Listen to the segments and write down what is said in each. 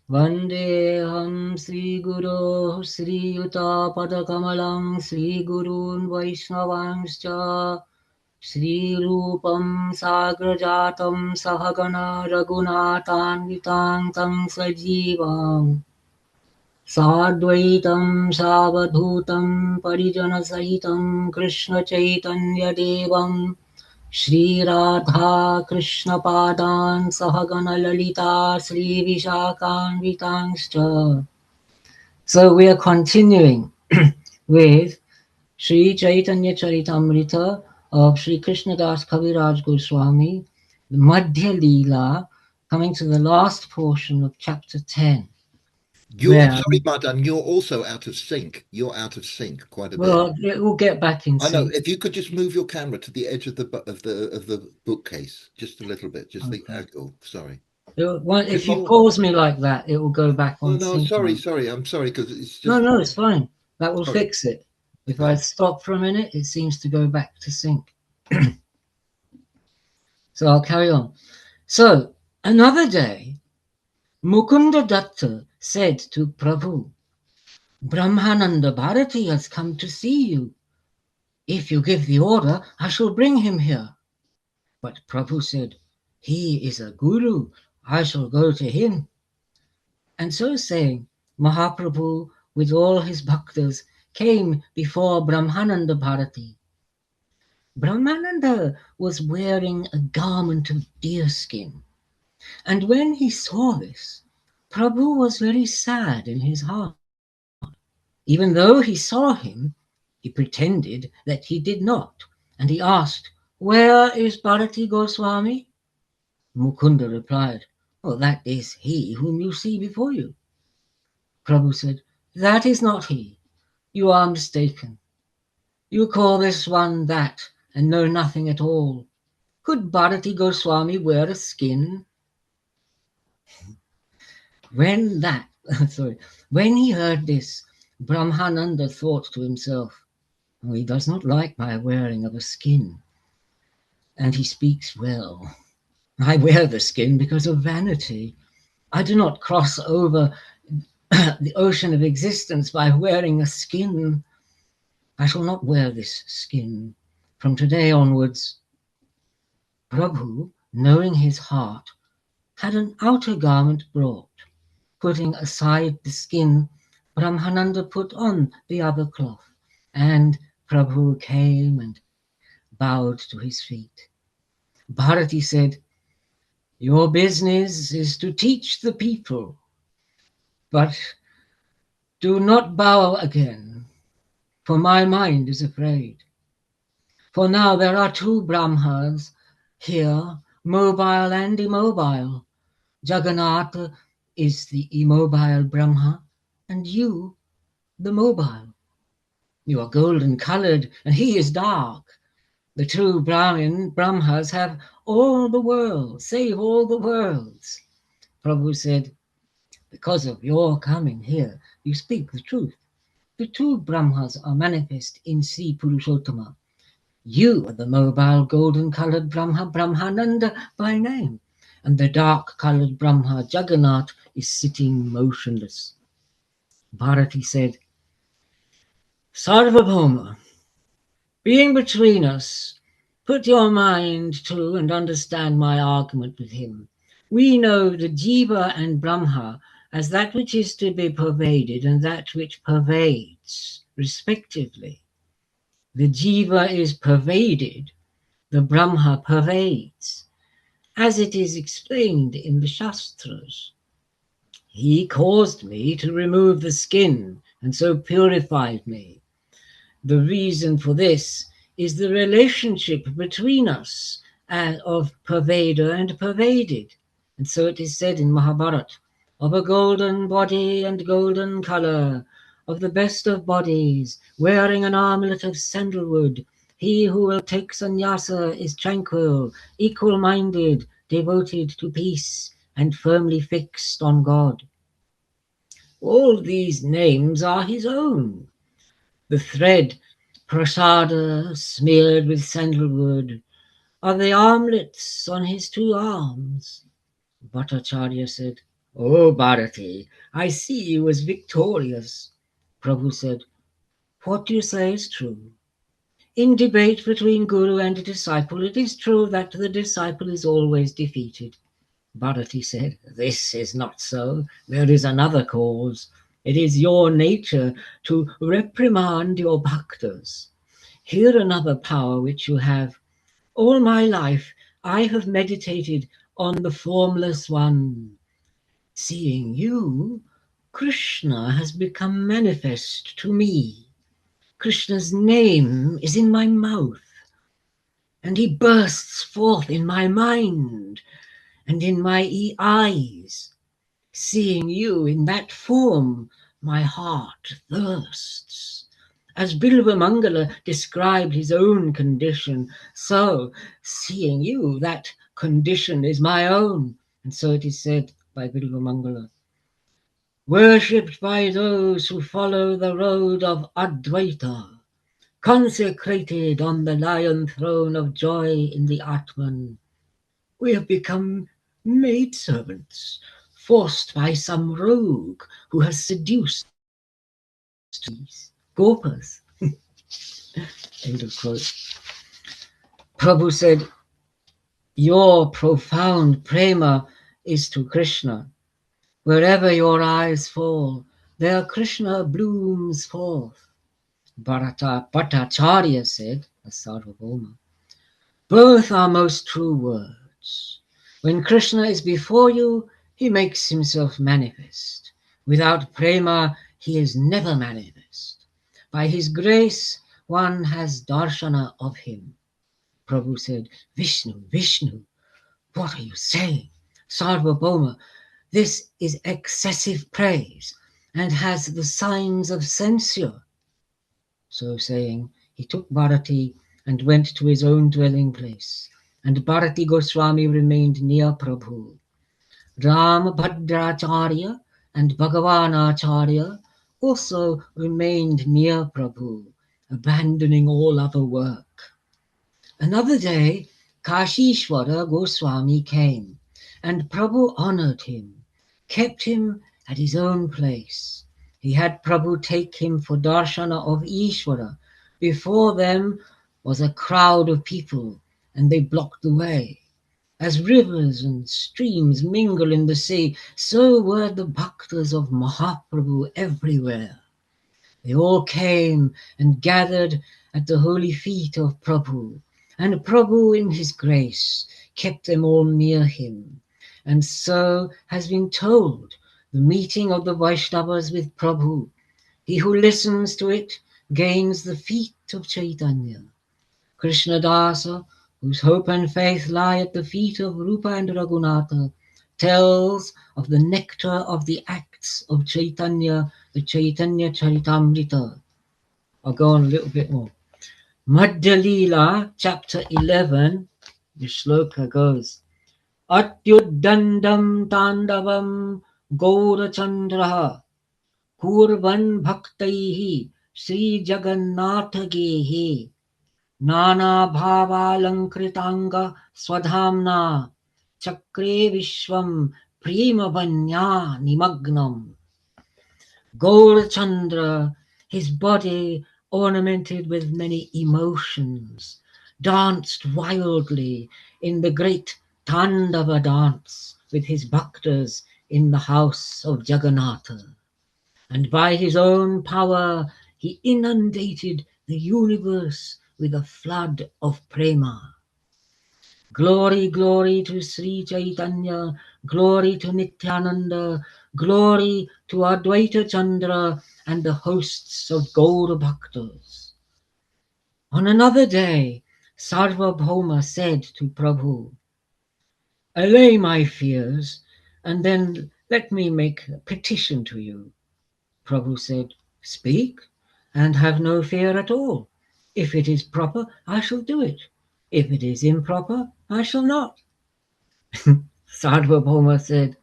Vandeham Sri Guru Sri Yuta Padakamalam Sri Gurun Vaishnavanscha Shri Rupam Sagrajatam Sahagana Raghunathan Tam Sajivam Sadvaitam Savadhutam Parijana Sahitam Krishna Chaitanya Devam Shri Radha Krishna Padan Sahagana Lalita Sri Vishakhanvitanscha. So we are continuing with Sri Chaitanya Charitamrta of Sri Krishna Das Kaviraja Gosvami, the Madhya Lila, coming to the last portion of chapter 10. Where, Sorry, Madan, you're also out of sync. You're out of sync quite a bit. well, we'll get back in I know. sync. If you could just move your camera to the edge of the bookcase, just a little bit, just the Okay. angle. Sorry. If you More. pause me like that, it will go back No, on no. sync Sorry, mode. sorry. I'm sorry because it's No, just no, it's fine. That will sorry. fix it. If I Okay. stop for a minute, it seems to go back to sync. So I'll carry on. So another day, Mukunda Datta said to Prabhu, Brahmananda Bharati has come to see you. If you give the order, I shall bring him here. But Prabhu said, he is a guru. I shall go to him. And so saying, Mahaprabhu with all his bhaktas came before Brahmananda Bharati. Brahmananda was wearing a garment of deerskin. And when he saw this, Prabhu was very sad in his heart. Even though he saw him, he pretended that he did not. And he asked, where is Bharati Goswami? Mukunda replied, oh, that is he whom you see before you. Prabhu said, that is not he. You are mistaken. You call this one that and know nothing at all. Could Bharati Goswami wear a skin? When he heard this, Brahmananda thought to himself, oh, he does not like my wearing of a skin, and he speaks well. I wear the skin because of vanity. I do not cross over the ocean of existence by wearing a skin. I shall not wear this skin. From today onwards, Prabhu, knowing his heart, had an outer garment brought. Putting aside the skin, Brahmananda put on the other cloth, and Prabhu came and bowed to his feet. Bharati said, your business is to teach the people, but do not bow again, for my mind is afraid. For now there are two Brahmas here, mobile and immobile. Jagannatha is the immobile Brahma, and you, the mobile. You are golden colored, and he is dark. The two Brahmas have all the world, save all the worlds. Prabhu said, because of your coming here, you speak the truth. The two Brahmas are manifest in Sri Purushottama. You are the mobile golden-colored Brahma, Brahmananda by name, and the dark-colored Brahma, Jagannath, is sitting motionless. Bharati said, Sarvabhauma, being between us, put your mind to and understand my argument with him. We know the Jiva and Brahma as that which is to be pervaded and that which pervades, respectively. The Jiva is pervaded, the Brahma pervades, as it is explained in the Shastras. He caused me to remove the skin and so purified me. The reason for this is the relationship between us of pervader and pervaded. And so it is said in Mahabharata, of a golden body and golden color, of the best of bodies, wearing an armlet of sandalwood, he who will take sannyasa is tranquil, equal-minded, devoted to peace, and firmly fixed on God. All these names are his own. The thread, prasada, smeared with sandalwood, are the armlets on his two arms. Bhattacharya said, Oh, Bharati, I see you as victorious. Prabhu said, what you say is true. In debate between guru and disciple, it is true that the disciple is always defeated. Bharati said, this is not so. There is another cause. It is your nature to reprimand your bhaktas. Here another power which you have. All my life I have meditated on the Formless One. Seeing you, Krishna has become manifest to me. Krishna's name is in my mouth, and he bursts forth in my mind and in my eyes. Seeing you in that form, my heart thirsts. As Bilvamangala described his own condition, so, seeing you, that condition is my own. And so it is said by Bilvamangala, worshipped by those who follow the road of Advaita, consecrated on the lion throne of joy in the Atman, we have become maidservants, forced by some rogue who has seduced these gopas. End of quote. Prabhu said, your profound prema is to Krishna. Wherever your eyes fall, there Krishna blooms forth. Bhattacharya said, as Sarvabhauma, both are most true words. When Krishna is before you, he makes himself manifest. Without prema, he is never manifest. By his grace, one has darshana of him. Prabhu said, Vishnu, Vishnu, what are you saying? Sarvabhauma, this is excessive praise and has the signs of censure. So saying, he took Bharati and went to his own dwelling place. And Bharati Goswami remained near Prabhu. Ram Bhadracharya and Bhagavan Acharya also remained near Prabhu, abandoning all other work. Another day, Kashishwara Goswami came, and Prabhu honored him, kept him at his own place. He had Prabhu take him for darshana of Ishwara. Before them was a crowd of people, and they blocked the way. As rivers and streams mingle in the sea, so were the bhaktas of Mahaprabhu everywhere. They all came and gathered at the holy feet of Prabhu, and Prabhu in his grace kept them all near him. And so has been told, the meeting of the Vaishnavas with Prabhu. He who listens to it gains the feet of Chaitanya. Krishna Dasa, whose hope and faith lie at the feet of Rupa and Raghunatha, tells of the nectar of the acts of Chaitanya, the Chaitanya Charitamrta. I'll go on a little bit more. Madhya Lila, chapter 11, the shloka goes, Atyuddandam tandavam Gaurachandraha Kurvan bhaktaihi Sri Jagannatha gehe Nana bhavalankritanga swadhamna Chakre vishvam prema vanya nimagnam. Gaurachandra, his body ornamented with many emotions, danced wildly in the great Tandava dance with his bhaktas in the house of Jagannatha. And by his own power he inundated the universe with a flood of prema. Glory, glory to Sri Chaitanya, glory to Nityananda, glory to Advaita Chandra and the hosts of Gaura Bhaktas. On another day, Sarvabhauma said to Prabhu, allay my fears and then let me make a petition to you. Prabhu said, speak and have no fear at all. If it is proper, I shall do it. If it is improper, I shall not. Sarvabhauma said,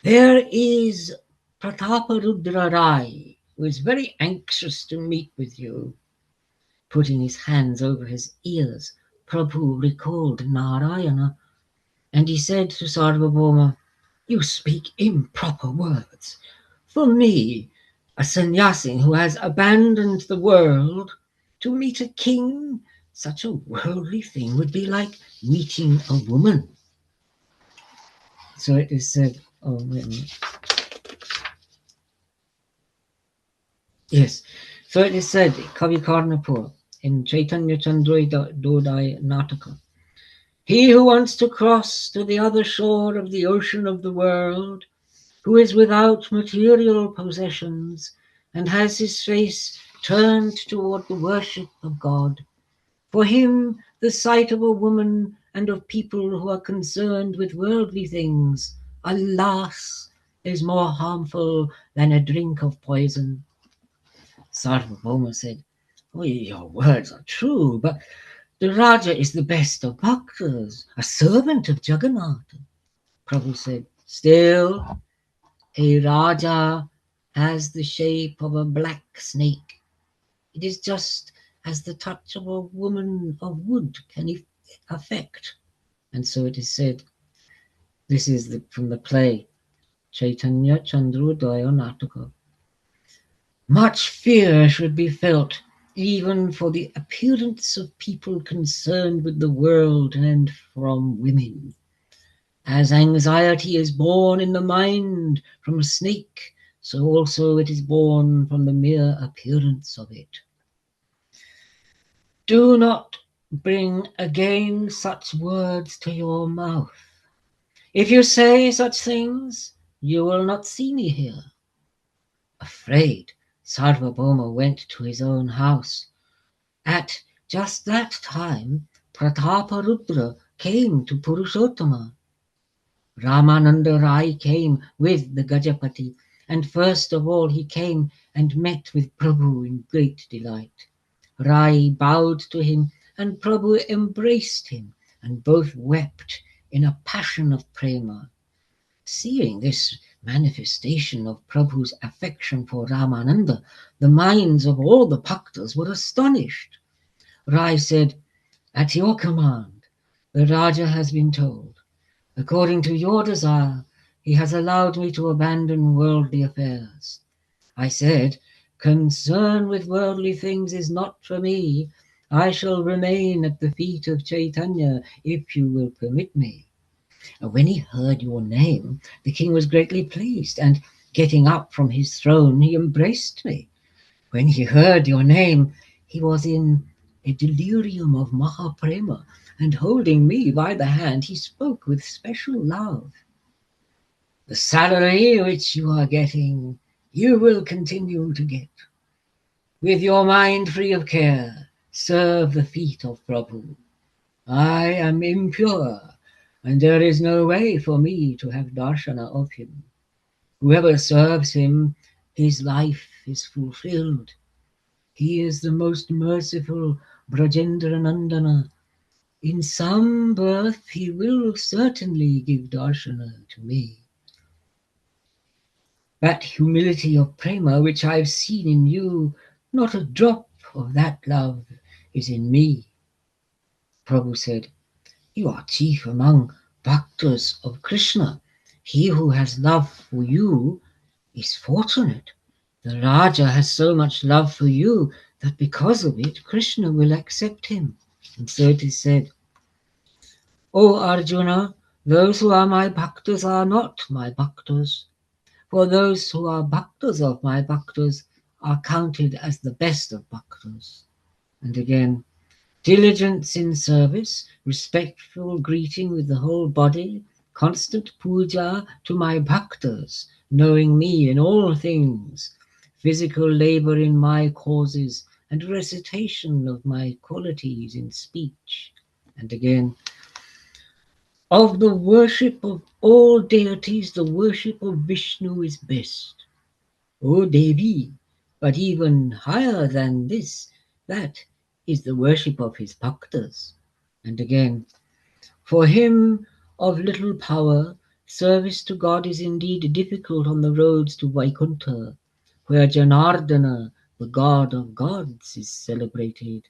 there is Prataparudra Rai, who is very anxious to meet with you. Putting his hands over his ears, Prabhu recalled Narayana, and he said to Sarvabhauma, You speak improper words. For me, a sannyasi who has abandoned the world, to meet a king, such a worldly thing would be like meeting a woman. So it is said, oh, wait a minute. Yes. So it is said, Kavi Karnapur, in Chaitanya Charitamrta Dodai Nataka. He who wants to cross to the other shore of the ocean of the world, who is without material possessions, and has his face turned toward the worship of God, for him the sight of a woman and of people who are concerned with worldly things, alas, is more harmful than a drink of poison. Sarvabhauma said, oh, your words are true, but the Raja is the best of bhaktas, a servant of Jagannath. Prabhu said, still, a Raja has the shape of a black snake. It is just as the touch of a woman of wood can affect. And so it is said, this is from the play, Chaitanya Charitamrta Nataka. Much fear should be felt even for the appearance of people concerned with the world and from women. As anxiety is born in the mind from a snake, so also it is born from the mere appearance of it. Do not bring again such words to your mouth. If you say such things, you will not see me here. Afraid, Sarvabhauma went to his own house. At just that time, Prataparudra came to Purushottama. Ramananda Rai came with the Gajapati, and first of all he came and met with Prabhu in great delight. Rai bowed to him, and Prabhu embraced him, and both wept in a passion of prema. Seeing this manifestation of Prabhu's affection for Ramananda, the minds of all the bhaktas were astonished. Rai said, at your command, the Raja has been told. According to your desire, he has allowed me to abandon worldly affairs. I said, concern with worldly things is not for me. I shall remain at the feet of Chaitanya if you will permit me. When he heard your name, the king was greatly pleased, and getting up from his throne, he embraced me. When he heard your name, he was in a delirium of Mahaprema, and holding me by the hand, he spoke with special love. The salary which you are getting, you will continue to get. With your mind free of care, serve the feet of Prabhu. I am impure, and there is no way for me to have darshana of him. Whoever serves him, his life is fulfilled. He is the most merciful Brajendra Nandana. In some birth he will certainly give darshana to me. That humility of prema which I've seen in you, not a drop of that love is in me. Prabhu said, you are chief among bhaktas of Krishna. He who has love for you is fortunate. The Raja has so much love for you that because of it, Krishna will accept him. And so it is said, O Arjuna, those who are my bhaktas are not my bhaktas. For those who are bhaktas of my bhaktas are counted as the best of bhaktas. And again, diligence in service, respectful greeting with the whole body, constant puja to my bhaktas, knowing me in all things, physical labor in my causes, and recitation of my qualities in speech. And again, of the worship of all deities, the worship of Vishnu is best. O Devi, but even higher than this, that is the worship of his bhaktas. And again, for him of little power, service to God is indeed difficult on the roads to Vaikuntha, where Janardana, the God of gods, is celebrated.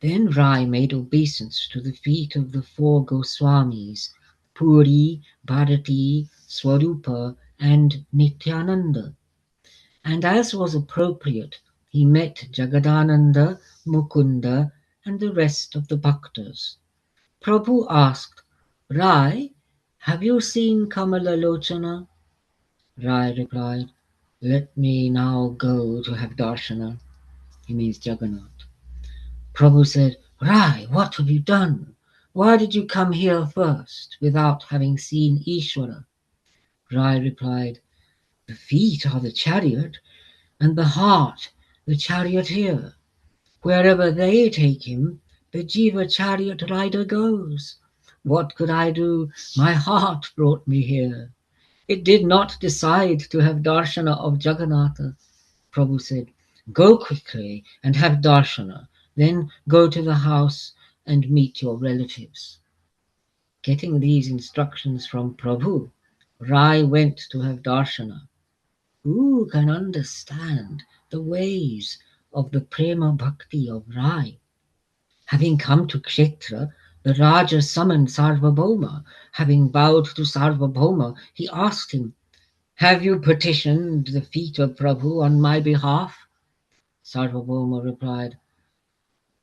Then Rai made obeisance to the feet of the four Goswamis, Puri, Bharati, Swarupa, and Nityananda. And as was appropriate, he met Jagadananda, Mukunda, and the rest of the bhaktas. Prabhu asked, Rai, have you seen Kamalalochana? Rai replied, let me now go to have darshana. He means Jagannath. Prabhu said, Rai, what have you done? Why did you come here first without having seen Ishvara? Rai replied, the feet are the chariot and the heart the charioteer. Wherever they take him, the Jiva chariot rider goes. What could I do? My heart brought me here. It did not decide to have darshana of Jagannatha. Prabhu said, go quickly and have darshana, then go to the house and meet your relatives. Getting these instructions from Prabhu, Rai went to have darshana. Who can understand the ways of the prema bhakti of Rai? Having come to Kshetra, the Raja summoned Sarvabhauma. Having bowed to Sarvabhauma, he asked him, have you petitioned the feet of Prabhu on my behalf? Sarvabhauma replied,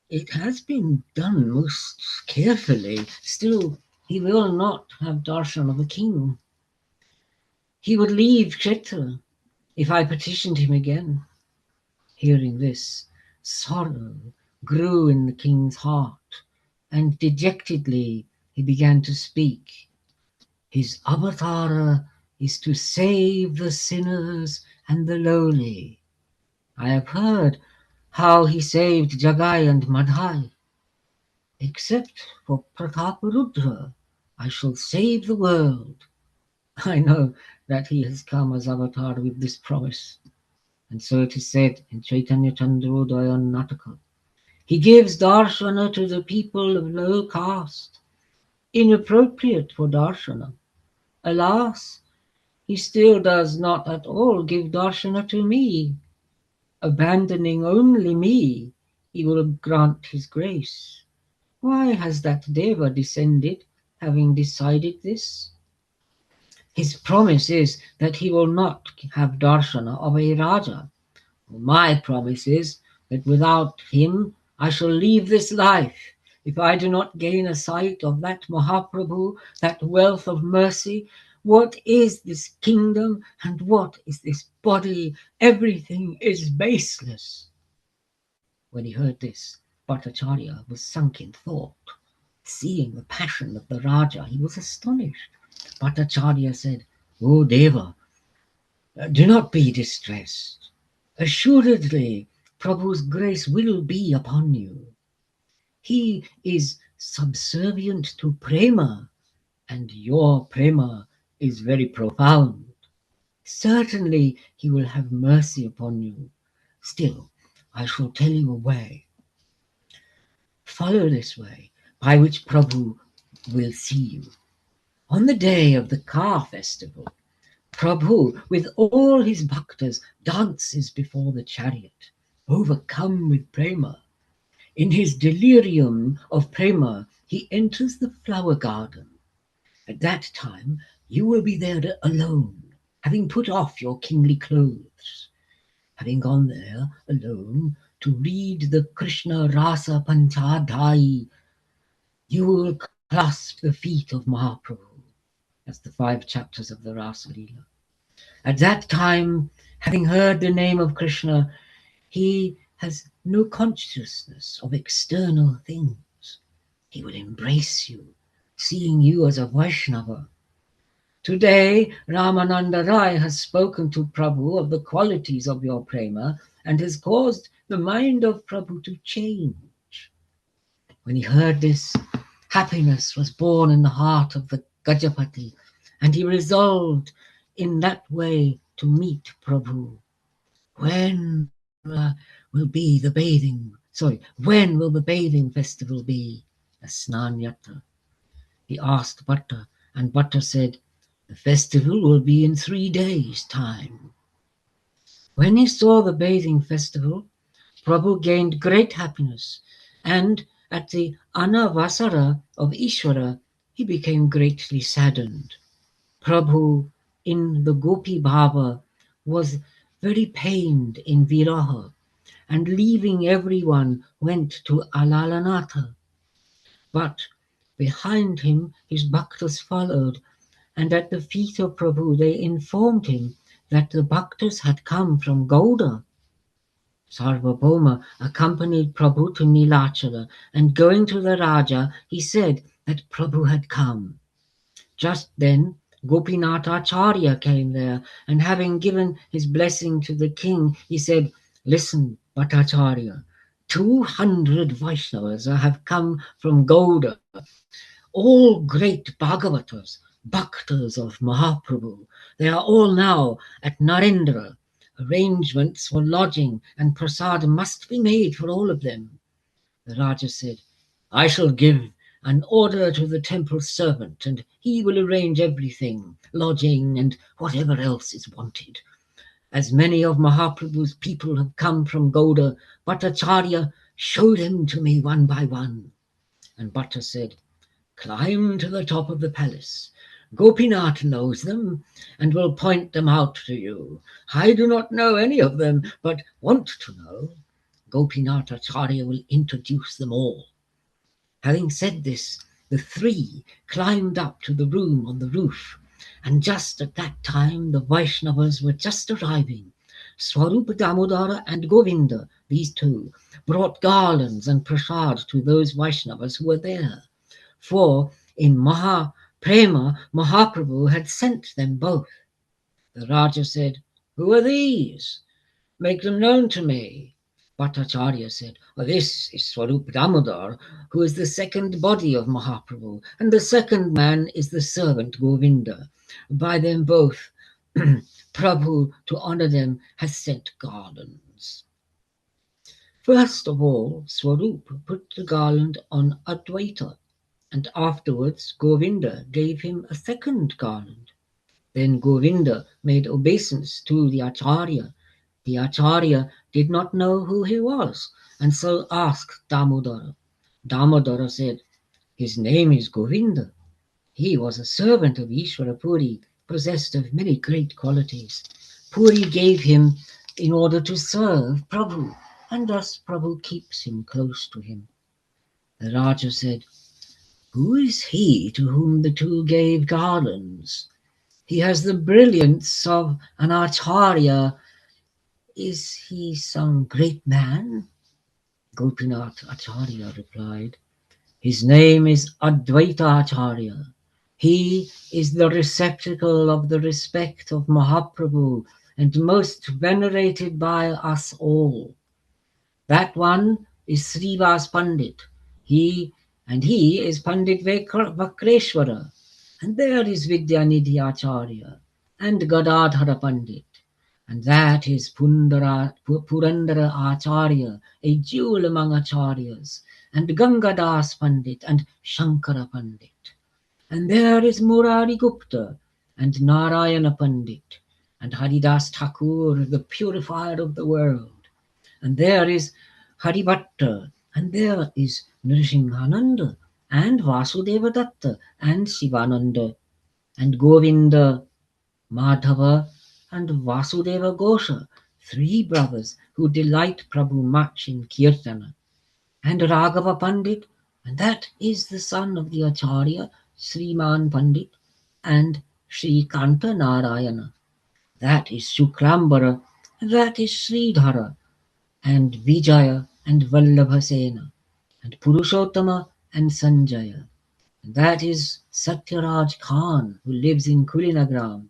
it has been done most carefully. Still, he will not have darshan of a king. He would leave Kshetra if I petitioned him again. Hearing this, sorrow grew in the king's heart, and dejectedly he began to speak. His avatara is to save the sinners and the lowly. I have heard how he saved Jagai and Madhai. Except for Prataparudra, I shall save the world. I know that he has come as avatar with this promise. And so it is said in Chaitanya Chandrodaya Nataka. He gives darshana to the people of low caste, inappropriate for darshana. Alas, he still does not at all give darshana to me. Abandoning only me, he will grant his grace. Why has that Deva descended, having decided this? His promise is that he will not have darshana of a Raja. My promise is that without him I shall leave this life. If I do not gain a sight of that Mahaprabhu, that wealth of mercy, what is this kingdom and what is this body? Everything is baseless. When he heard this, Bhattacharya was sunk in thought. Seeing the passion of the Raja, he was astonished. Bhattacharya said, O Deva, do not be distressed. Assuredly, Prabhu's grace will be upon you. He is subservient to prema, and your prema is very profound. Certainly, he will have mercy upon you. Still, I shall tell you a way. Follow this way, by which Prabhu will see you. On the day of the car festival, Prabhu, with all his bhaktas, dances before the chariot, overcome with prema. In his delirium of prema, he enters the flower garden. At that time, you will be there alone, having put off your kingly clothes. Having gone there alone to read the Krishna Rasa Panchadhai, you will clasp the feet of Mahaprabhu. That's the 5 chapters of the Rasa Lila. At that time, having heard the name of Krishna, he has no consciousness of external things. He will embrace you, seeing you as a Vaishnava. Today, Ramananda Rai has spoken to Prabhu of the qualities of your prema and has caused the mind of Prabhu to change. When he heard this, happiness was born in the heart of the Gajapati, and he resolved in that way to meet Prabhu. When will be the bathing? When will the bathing festival be? A Snan Yatra. He asked Bhatta, and Bhatta said, the festival will be in 3 days' time. When he saw the bathing festival, Prabhu gained great happiness, and at the Anavasara of Ishvara, he became greatly saddened. Prabhu in the Gopi Bhava was very pained in Viraha, and leaving everyone went to Alalanatha. But behind him his bhaktas followed, and at the feet of Prabhu they informed him that the bhaktas had come from Gauda. Sarvabhauma accompanied Prabhu to Nilachala, and going to the Raja, he said that Prabhu had come. Just then Gopinath Acharya came there, and having given his blessing to the king, he said, "Listen, Bhattacharya, 200 Vaishnavas have come from Gauda, all great Bhagavatas, Bhaktas of Mahaprabhu. They are all now at Narendra. Arrangements for lodging and prasad must be made for all of them." The Raja said, "I shall give an order to the temple servant, and he will arrange everything, lodging and whatever else is wanted. As many of Mahaprabhu's people have come from Gauda, Bhattacharya, show them to me one by one." And Bhatta said, "Climb to the top of the palace. Gopinath knows them and will point them out to you. I do not know any of them, but want to know. Gopinath Acharya will introduce them all." Having said this, the three climbed up to the room on the roof, and just at that time the Vaishnavas were just arriving. Swarupa Damodara and Govinda, these two, brought garlands and prasad to those Vaishnavas who were there. For in Prema, Mahaprabhu had sent them both. The Raja said, "Who are these? Make them known to me." Bhattacharya said, "This is Swarup Damodar, who is the second body of Mahaprabhu, and the second man is the servant Govinda. By them both, Prabhu, to honor them, has sent garlands." First of all, Swarup put the garland on Advaita, and afterwards Govinda gave him a second garland. Then Govinda made obeisance to the Acharya. The Acharya did not know who he was, and so asked Damodara. Damodara said, "His name is Govinda. He was a servant of Ishvara Puri, possessed of many great qualities. Puri gave him in order to serve Prabhu, and thus Prabhu keeps him close to him." The Raja said, "Who is he to whom the two gave garlands? He has the brilliance of an Acharya. Is he some great man?" Gopinath Acharya replied, "His name is Advaita Acharya. He is the receptacle of the respect of Mahaprabhu and most venerated by us all. That one is Srivas Pandit. He is Pandit Vakreshwara. And there is Vidyanidhi Acharya and Gadadhara Pandit. And that is Purandara Acharya, a jewel among acharyas, and Gangadas Pandit and Shankara Pandit. And there is Murari Gupta and Narayana Pandit and Haridas Thakur, the purifier of the world. And there is Haribhatta, and there is Nrsimhananda and Vasudeva Datta and Shivananda and Govinda, Madhava and Vasudeva Gosha, three brothers who delight Prabhu much in Kirtana, and Raghava Pandit, and that is the son of the Acharya, Sriman Pandit, and Sri Kanta Narayana, that is Shukrambara, and that is Sridhara, and Vijaya and Vallabhasena, and Purushottama and Sanjaya, and that is Satyaraj Khan, who lives in Kulinagram,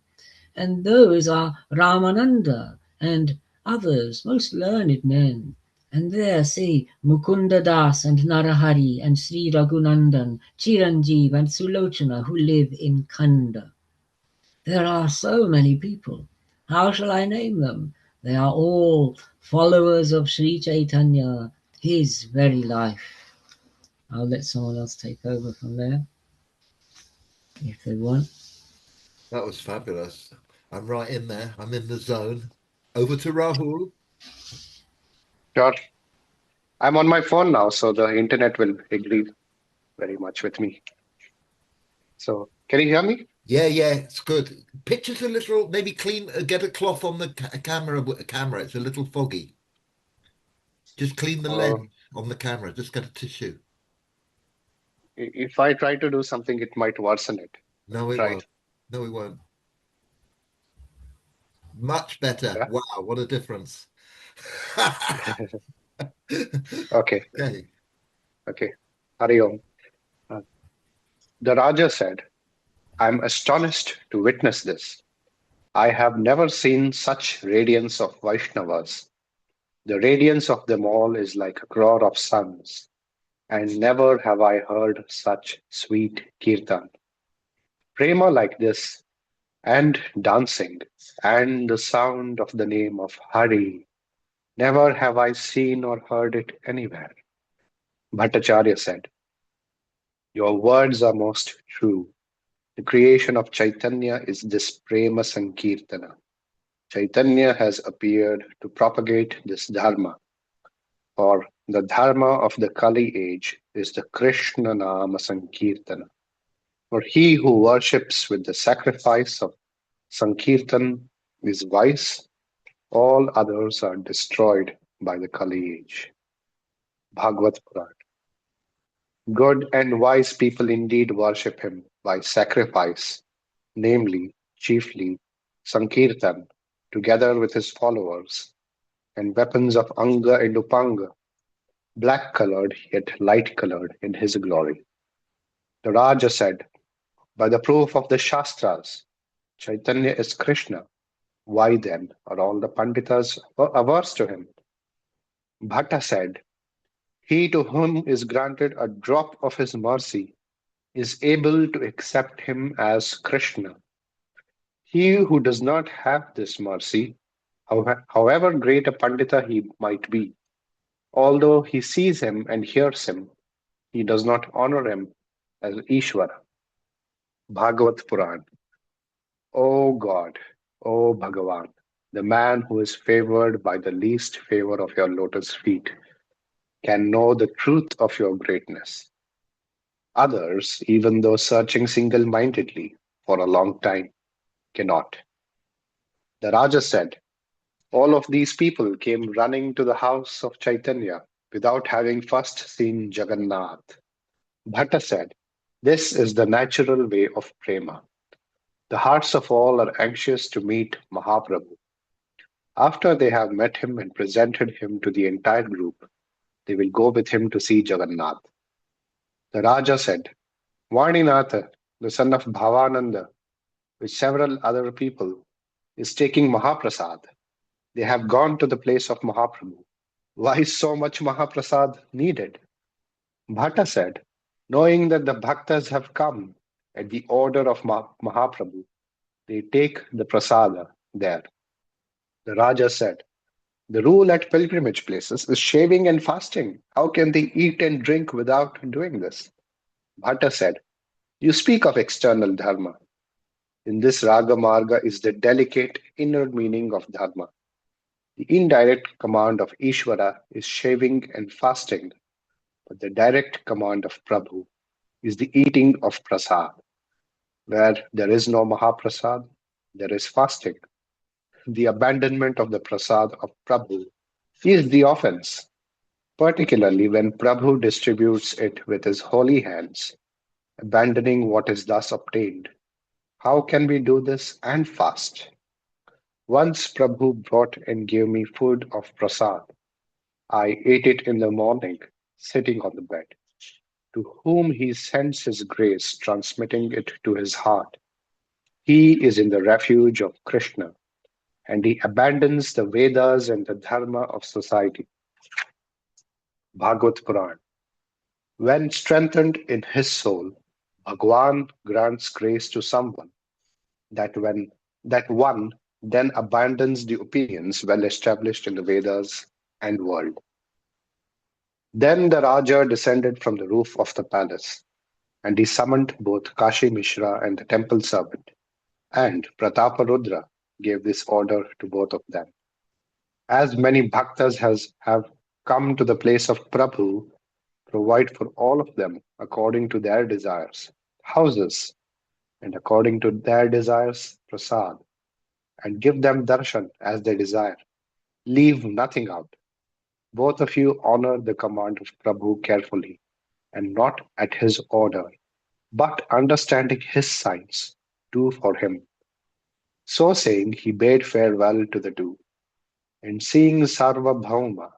and those are Ramananda and others, most learned men. And there see Mukunda Das and Narahari and Sri Raghunandan, Chiranjeev and Sulochana, who live in Kanda. There are so many people. How shall I name them? They are all followers of Sri Chaitanya, his very life. I'll let someone else take over from there, if they want. That was fabulous. I'm right in there. I'm in the zone. Over to Rahul. Sure. I'm on my phone now, so the internet will agree very much with me. So, can you hear me? Yeah, it's good. Picture's a little, maybe clean, get a cloth on the camera. Camera, it's a little foggy. Just clean the Uh, lens on the camera. Just get a tissue. if I try to do something, it might worsen it. No, it Try won't. No, it won't. Much better. it. Wow, what a difference. Yeah. Okay. Okay. Okay. Hari Om. Uh, The Raja said, I'm astonished to witness this. I have never seen such radiance of Vaishnavas. The radiance of them all is like a crore of suns, and never have I heard such sweet kirtan. Prema like this, and dancing, and the sound of the name of Hari. Never have I seen or heard it anywhere. Bhattacharya said, your words are most true. The creation of Chaitanya is this Prema Sankirtana. Chaitanya has appeared to propagate this dharma, for the dharma of the Kali age is the Krishna Nama Sankirtana. For he who worships with the sacrifice of Sankirtan is wise, all others are destroyed by the Kali age. Bhagavad Puran. Good and wise people indeed worship him by sacrifice, namely, chiefly, Sankirtan, together with his followers, and weapons of Anga and Upanga, black-colored yet light-colored in his glory. The Raja said, by the proof of the Shastras, Chaitanya is Krishna. Why then are all the Panditas averse to him? Bhatta said, he to whom is granted a drop of his mercy is able to accept him as Krishna. He who does not have this mercy, however great a Pandita he might be, although he sees him and hears him, he does not honor him as Ishvara. Bhagavat Puran. O God, O Bhagavan, the man who is favored by the least favor of your lotus feet can know the truth of your greatness. Others, even though searching single mindedly for a long time, cannot. The Raja said, all of these people came running to the house of Chaitanya without having first seen Jagannath. Bhatta said, this is the natural way of prema. The hearts of all are anxious to meet Mahaprabhu. After they have met him and presented him to the entire group, they will go with him to see Jagannath. The Raja said, Vaninatha, the son of Bhavananda, with several other people, is taking Mahaprasad. They have gone to the place of Mahaprabhu. Why is so much Mahaprasad needed? Bhatta said, knowing that the bhaktas have come at the order of Mahaprabhu, they take the prasada there. The Raja said, the rule at pilgrimage places is shaving and fasting. How can they eat and drink without doing this? Bhatta said, you speak of external dharma. In this Raga Marga is the delicate inner meaning of dharma. The indirect command of Ishvara is shaving and fasting, but the direct command of Prabhu is the eating of prasad. Where there is no Mahaprasad, there is fasting. The abandonment of the prasad of Prabhu is the offense, particularly when Prabhu distributes it with his holy hands, abandoning what is thus obtained. How can we do this and fast? Once Prabhu brought and gave me food of prasad. I ate it in the morning, sitting on the bed. To whom he sends his grace, transmitting it to his heart. He is in the refuge of Krishna, and he abandons the Vedas and the Dharma of society. Bhagavad Puran. When strengthened in his soul, Bhagwan grants grace to someone that one then abandons the opinions well established in the Vedas and world. Then the Raja descended from the roof of the palace, and he summoned both Kashi Mishra and the temple servant, and Prataparudra gave this order to both of them. As many bhaktas have come to the place of Prabhu, provide for all of them according to their desires, houses and according to their desires, prasad, and give them darshan as they desire. Leave nothing out. Both of you honor the command of Prabhu carefully, and not at his order, but understanding his signs, do for him. So saying, he bade farewell to the two, and seeing Sarvabhauma,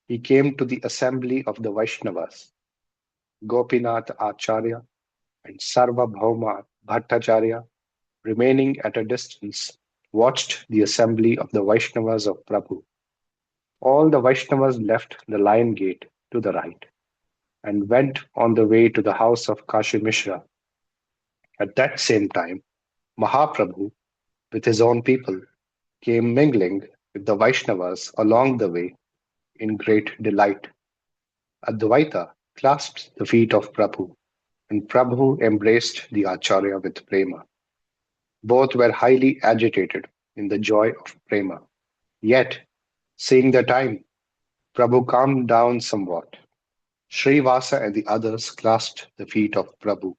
he came to the assembly of the Vaishnavas. Gopinath Acharya and Sarvabhauma Bhattacharya, remaining at a distance, watched the assembly of the Vaishnavas of Prabhu. All the Vaishnavas left the lion gate to the right and went on the way to the house of Kashi Mishra. At that same time, Mahaprabhu, with his own people, came mingling with the Vaishnavas along the way in great delight. Advaita clasped the feet of Prabhu, and Prabhu embraced the Acharya with prema. Both were highly agitated in the joy of prema. Yet, seeing the time, Prabhu calmed down somewhat. Srivasa and the others clasped the feet of Prabhu,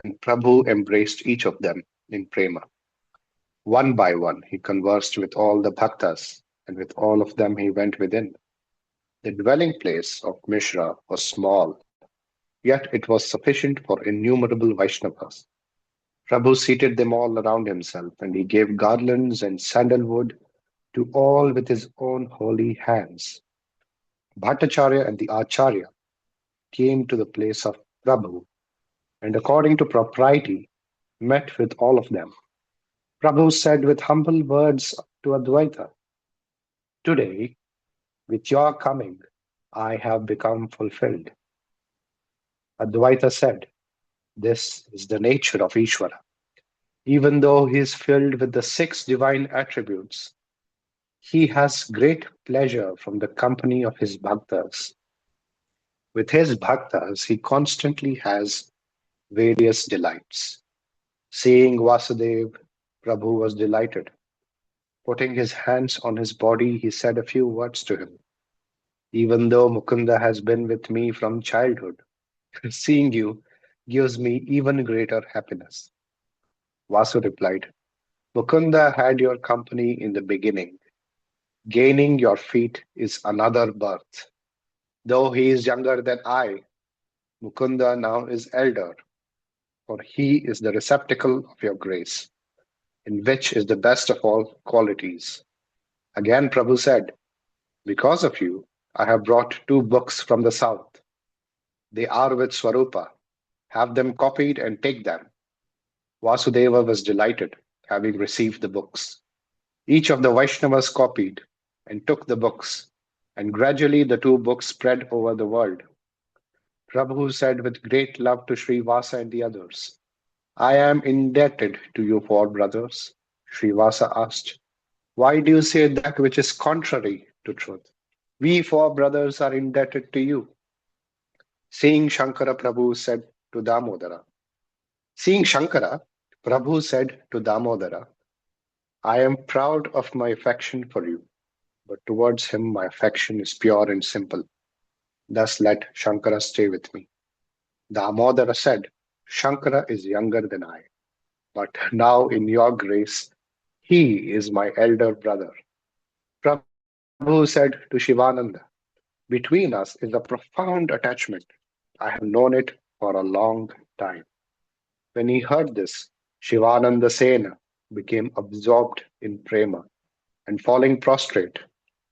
and Prabhu embraced each of them in prema. One by one, he conversed with all the bhaktas, and with all of them he went within. The dwelling place of Mishra was small, yet it was sufficient for innumerable Vaishnavas. Prabhu seated them all around himself, and he gave garlands and sandalwood to all with his own holy hands. Bhattacharya and the Acharya came to the place of Prabhu, and according to propriety, met with all of them. Prabhu said with humble words to Advaita, "Today, with your coming, I have become fulfilled." Advaita said, "This is the nature of Ishvara. Even though he is filled with the six divine attributes, he has great pleasure from the company of his bhaktas. With his bhaktas, he constantly has various delights. Seeing Vasudev, Prabhu was delighted. Putting his hands on his body, he said a few words to him. Even though Mukunda has been with me from childhood, seeing you gives me even greater happiness." Vasu replied, "Mukunda had your company in the beginning. Gaining your feet is another birth. Though he is younger than I, Mukunda now is elder, for he is the receptacle of your grace, in which is the best of all qualities." Again, Prabhu said, "Because of you, I have brought two books from the south. They are with Swarupa. Have them copied and take them." Vasudeva was delighted, having received the books. Each of the Vaishnavas copied and took the books, and gradually the two books spread over the world. Prabhu said with great love to Srivasa and the others, "I am indebted to you four brothers." Srivasa asked, "Why do you say that which is contrary to truth?" "We four brothers are indebted to you." Seeing Shankara, Prabhu said to Damodara, Seeing Shankara, Prabhu said to Damodara, "I am proud of my affection for you, but towards him my affection is pure and simple. Thus let Shankara stay with me." Damodara said, "Shankara is younger than I, but now in your grace, he is my elder brother." Prabhu said to Shivananda, "Between us is a profound attachment. I have known it for a long time." When he heard this, Shivananda Sena became absorbed in prema, and falling prostrate,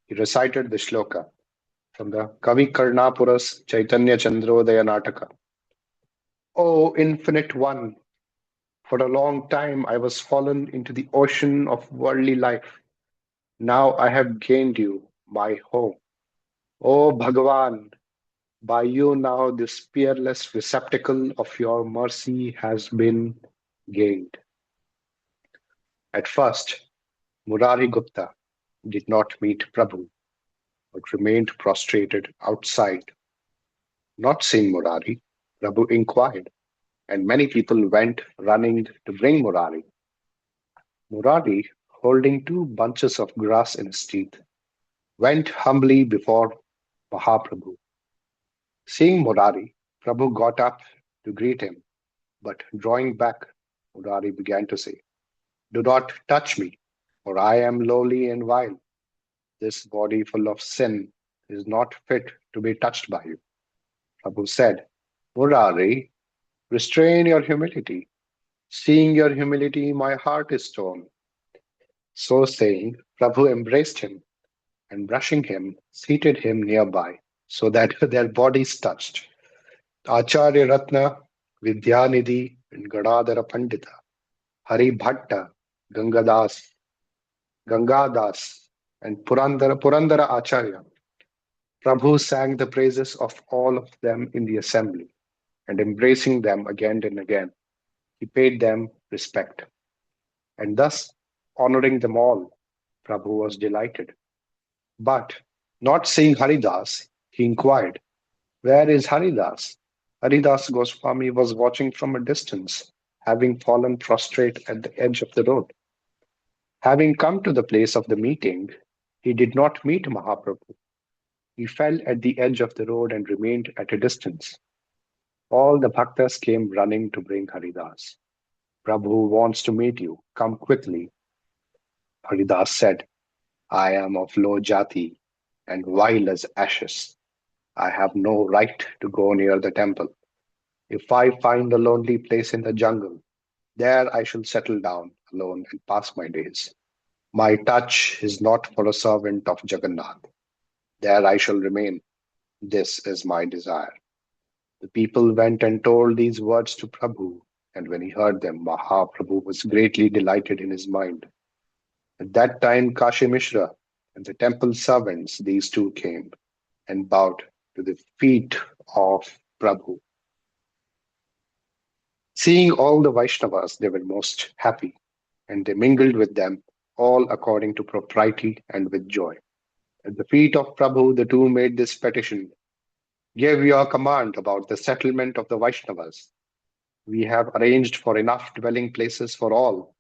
he recited the shloka from the Kavi Karnapura's Chaitanya Chandrodaya Nataka. "O infinite one, for a long time I was fallen into the ocean of worldly life. Now I have gained you, my home. O Bhagavan, by you now this peerless receptacle of your mercy has been gained." At first, Murari Gupta did not meet Prabhu, but remained prostrated outside. Not seeing Murari, Prabhu inquired, and many people went running to bring Murari. Murari, holding two bunches of grass in his teeth, went humbly before Mahaprabhu. Seeing Murari, Prabhu got up to greet him, but drawing back, Murari began to say, "Do not touch me, for I am lowly and vile. This body full of sin is not fit to be touched by you." Prabhu said, "Murari, restrain your humility. Seeing your humility, my heart is torn." So saying, Prabhu embraced him and, brushing him, seated him nearby so that their bodies touched. Acharya Ratna, Vidyanidhi, and Gadadhara Pandita, Hari Bhatta, Gangadas, Gangadas, and Purandara Acharya. Prabhu sang the praises of all of them in the assembly, and embracing them again and again, he paid them respect. And thus, honoring them all, Prabhu was delighted. But, not seeing Haridas, he inquired, "Where is Haridas?" Haridas Goswami was watching from a distance, having fallen prostrate at the edge of the road. Having come to the place of the meeting, he did not meet Mahaprabhu. He fell at the edge of the road and remained at a distance. All the bhaktas came running to bring Haridas. "Prabhu wants to meet you. Come quickly." Haridas said, "I am of low jati and vile as ashes. I have no right to go near the temple. If I find a lonely place in the jungle, there I shall settle down alone and pass my days. My touch is not for a servant of Jagannath. There I shall remain. This is my desire." The people went and told these words to Prabhu, and when he heard them, Mahaprabhu was greatly delighted in his mind. At that time, Kashi Mishra and the temple servants, these two came and bowed to the feet of Prabhu. Seeing all the Vaishnavas, they were most happy, and they mingled with them, all according to propriety and with joy. At the feet of Prabhu, the two made this petition: "Give your command about the settlement of the Vaishnavas. We have arranged for enough dwelling places for all,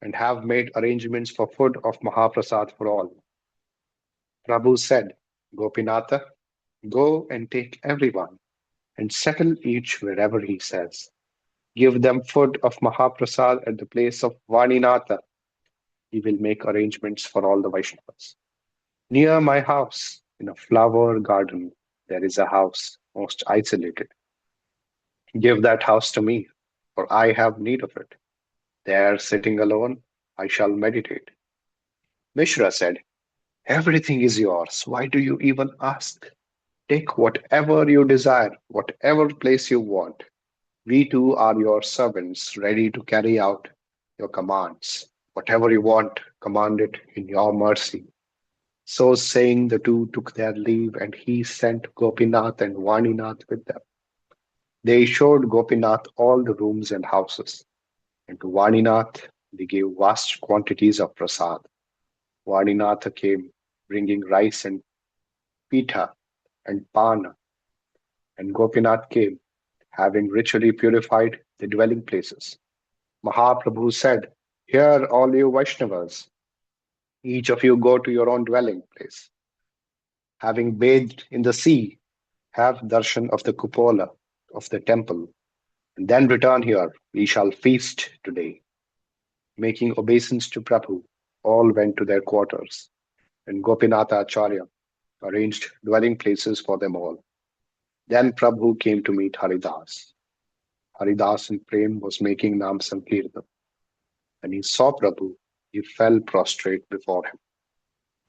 and have made arrangements for food of Mahaprasad for all." Prabhu said, "Gopinatha, go and take everyone and settle each wherever he says. Give them food of Mahaprasad at the place of Vaninatha. He will make arrangements for all the Vaishnavas. Near my house, in a flower garden, there is a house most isolated. Give that house to me, for I have need of it. There, sitting alone, I shall meditate." Mishra said, "Everything is yours. Why do you even ask? Take whatever you desire, whatever place you want. We too are your servants, ready to carry out your commands. Whatever you want, command it in your mercy." So saying, the two took their leave, and he sent Gopinath and Vaninath with them. They showed Gopinath all the rooms and houses, and to Vaninath they gave vast quantities of prasad. Vaninatha came, bringing rice and pitha and pana, and Gopinath came, having ritually purified the dwelling places. Mahaprabhu said, "Here, all you Vaishnavas, each of you go to your own dwelling place. Having bathed in the sea, have darshan of the cupola of the temple, and then return here. We shall feast today." Making obeisance to Prabhu, all went to their quarters, and Gopinatha Acharya arranged dwelling places for them all. Then Prabhu came to meet Haridas. Haridas in Prem was making Nam Sankirtan. When he saw Prabhu, he fell prostrate before him.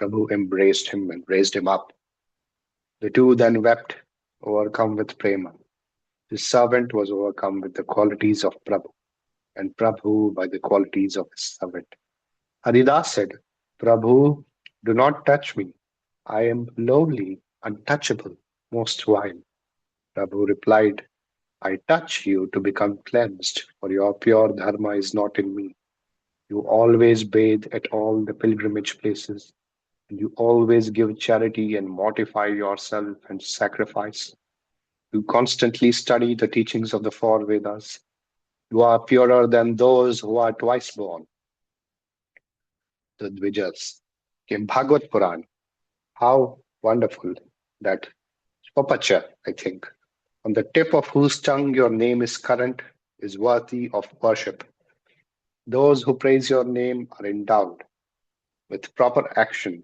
Prabhu embraced him and raised him up. The two then wept, overcome with prema. His servant was overcome with the qualities of Prabhu, and Prabhu by the qualities of his servant. Haridas said, "Prabhu, do not touch me. I am lowly, untouchable, most vile." Prabhu replied, "I touch you to become cleansed, for your pure dharma is not in me. You always bathe at all the pilgrimage places, and you always give charity and mortify yourself and sacrifice. You constantly study the teachings of the four Vedas. You are purer than those who are twice born." The Dvijas came Bhagavad Puran. How wonderful that Swapacha, I think, on the tip of whose tongue your name is current, is worthy of worship. Those who praise your name are endowed with proper action.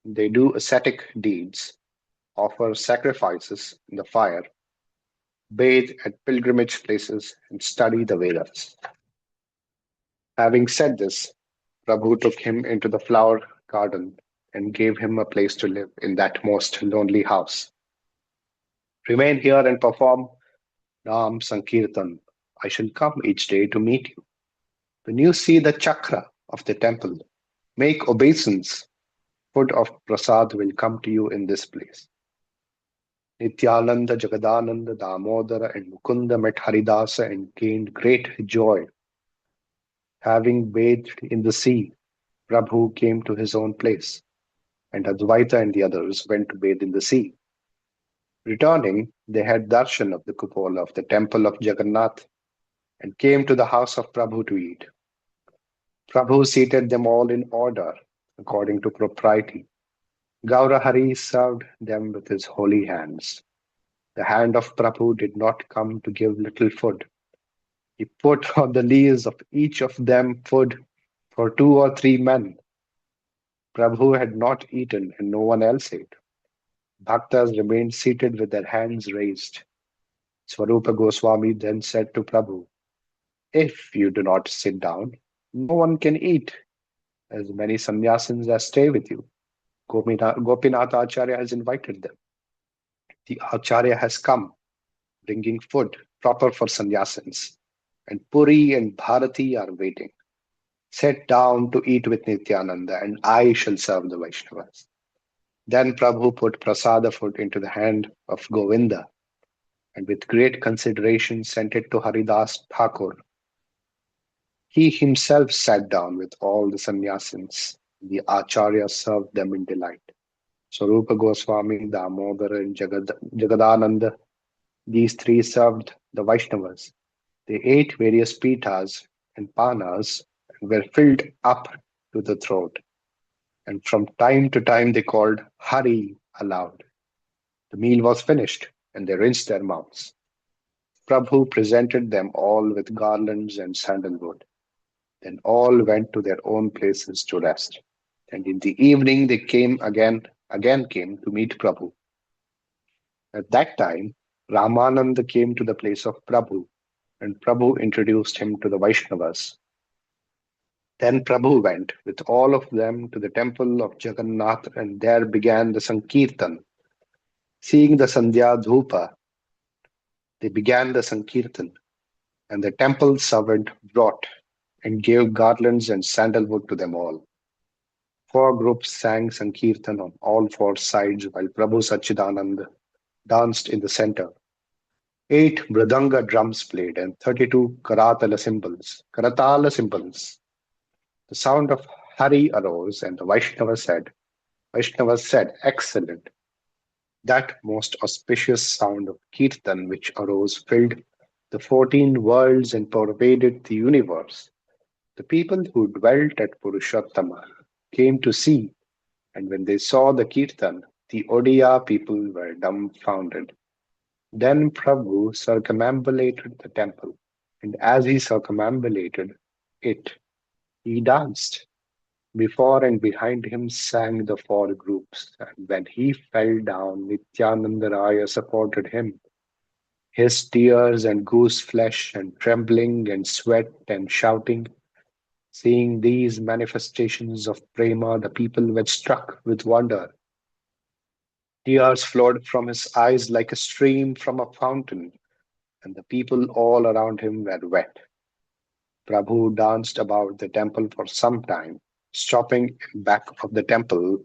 They do ascetic deeds, offer sacrifices in the fire, bathe at pilgrimage places, and study the Vedas. Having said this, Prabhu took him into the flower garden and gave him a place to live in that most lonely house. Remain here and perform Nam Sankirtan. I shall come each day to meet you. When you see the chakra of the temple, make obeisance. Food of prasad will come to you in this place. Nityananda, Jagadananda, Damodara, and Mukunda met Haridasa and gained great joy. Having bathed in the sea, Prabhu came to his own place, and Advaita and the others went to bathe in the sea. Returning, they had darshan of the cupola of the temple of Jagannath and came to the house of Prabhu to eat. Prabhu seated them all in order, according to propriety. Gaurahari served them with his holy hands. The hand of Prabhu did not come to give little food. He put on the leaves of each of them food for 2 or 3 men. Prabhu had not eaten and no one else ate. Bhaktas remained seated with their hands raised. Swarupa Goswami then said to Prabhu, if you do not sit down, no one can eat. As many sannyasins as stay with you, Gopinath Acharya has invited them. The Acharya has come, bringing food proper for sannyasins, and Puri and Bharati are waiting. Sit down to eat with Nityananda, and I shall serve the Vaishnavas. Then Prabhu put prasada food into the hand of Govinda, and with great consideration sent it to Haridas Thakur. He himself sat down with all the sannyasins. The Acharya served them in delight. Swarupa Goswami, Damodara, and Jagadananda, these three served the Vaishnavas. They ate various pitas and panas and were filled up to the throat. And from time to time they called Hari aloud. The meal was finished and they rinsed their mouths. Prabhu presented them all with garlands and sandalwood. Then all went to their own places to rest. And in the evening they again came to meet Prabhu. At that time, Ramananda came to the place of Prabhu, and Prabhu introduced him to the Vaishnavas. Then Prabhu went with all of them to the temple of Jagannath, and there began the Sankirtan. Seeing the Sandhya Dhupa, they began the Sankirtan, and the temple servant brought and gave garlands and sandalwood to them all. 4 groups sang Sankirtan on all 4 sides, while Prabhu Sachidanand danced in the center. 8 mridanga drums played and 32 karatala cymbals. The sound of Hari arose, and the Vaishnavas said, excellent. That most auspicious sound of Kirtan which arose filled the 14 worlds and pervaded the universe. The people who dwelt at Purushottama came to see, and when they saw the Kirtan, the Odia people were dumbfounded. Then Prabhu circumambulated the temple, and as he circumambulated it, he danced. Before and behind him sang the 4 groups, and when he fell down, Nityananda Raya supported him. His tears and goose flesh and trembling and sweat and shouting. Seeing these manifestations of prema, the people were struck with wonder. Tears flowed from his eyes like a stream from a fountain, and the people all around him were wet. Prabhu danced about the temple for some time. Stopping back of the temple,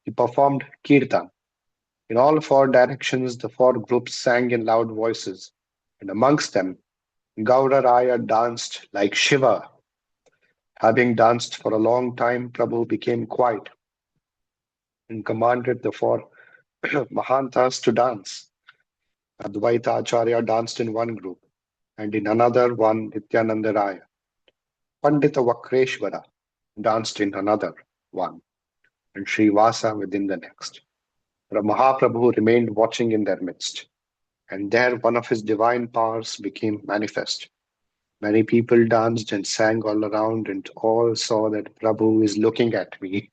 he performed kirtan. In all 4 directions, the 4 groups sang in loud voices, and amongst them, Gauraraya danced like Shiva. Having danced for a long time, Prabhu became quiet and commanded the 4 Mahantas to dance. Advaita Acharya danced in one group, and in another one Nityananda Raya. Pandita Vakreshwara danced in another one, and Srivasa within the next. Mahaprabhu remained watching in their midst, and there one of his divine powers became manifest. Many people danced and sang all around, and all saw that Prabhu is looking at me.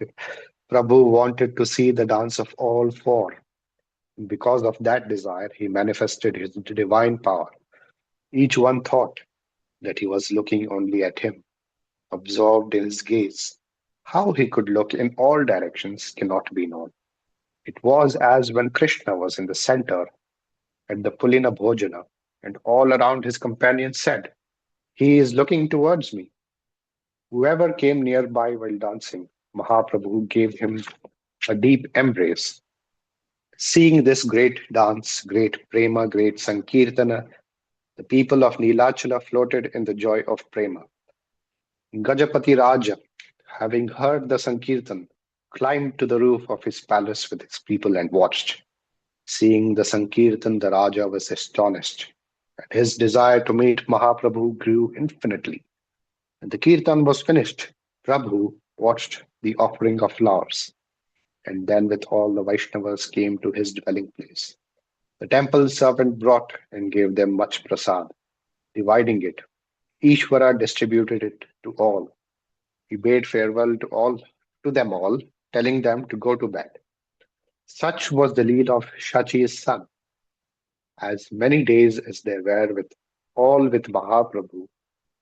Prabhu wanted to see the dance of all four. Because of that desire, he manifested his divine power. Each one thought that he was looking only at him, absorbed in his gaze. How he could look in all directions cannot be known. It was as when Krishna was in the center at the Pulina Bhojana, and all around his companions said, "He is looking towards me." Whoever came nearby while dancing, Mahaprabhu gave him a deep embrace. Seeing this great dance, great prema, great sankirtana, the people of Nilachala floated in the joy of prema. Gajapati Raja, having heard the sankirtan, climbed to the roof of his palace with his people and watched. Seeing the sankirtan, the Raja was astonished, and his desire to meet Mahaprabhu grew infinitely. When the kirtan was finished, Prabhu watched the offering of flowers, and then with all the Vaishnavas came to his dwelling place. The temple servant brought and gave them much prasad. Dividing it, Ishvara distributed it to all. He bade farewell to them all, telling them to go to bed. Such was the lead of Shachi's son. As many days as there were with Mahaprabhu,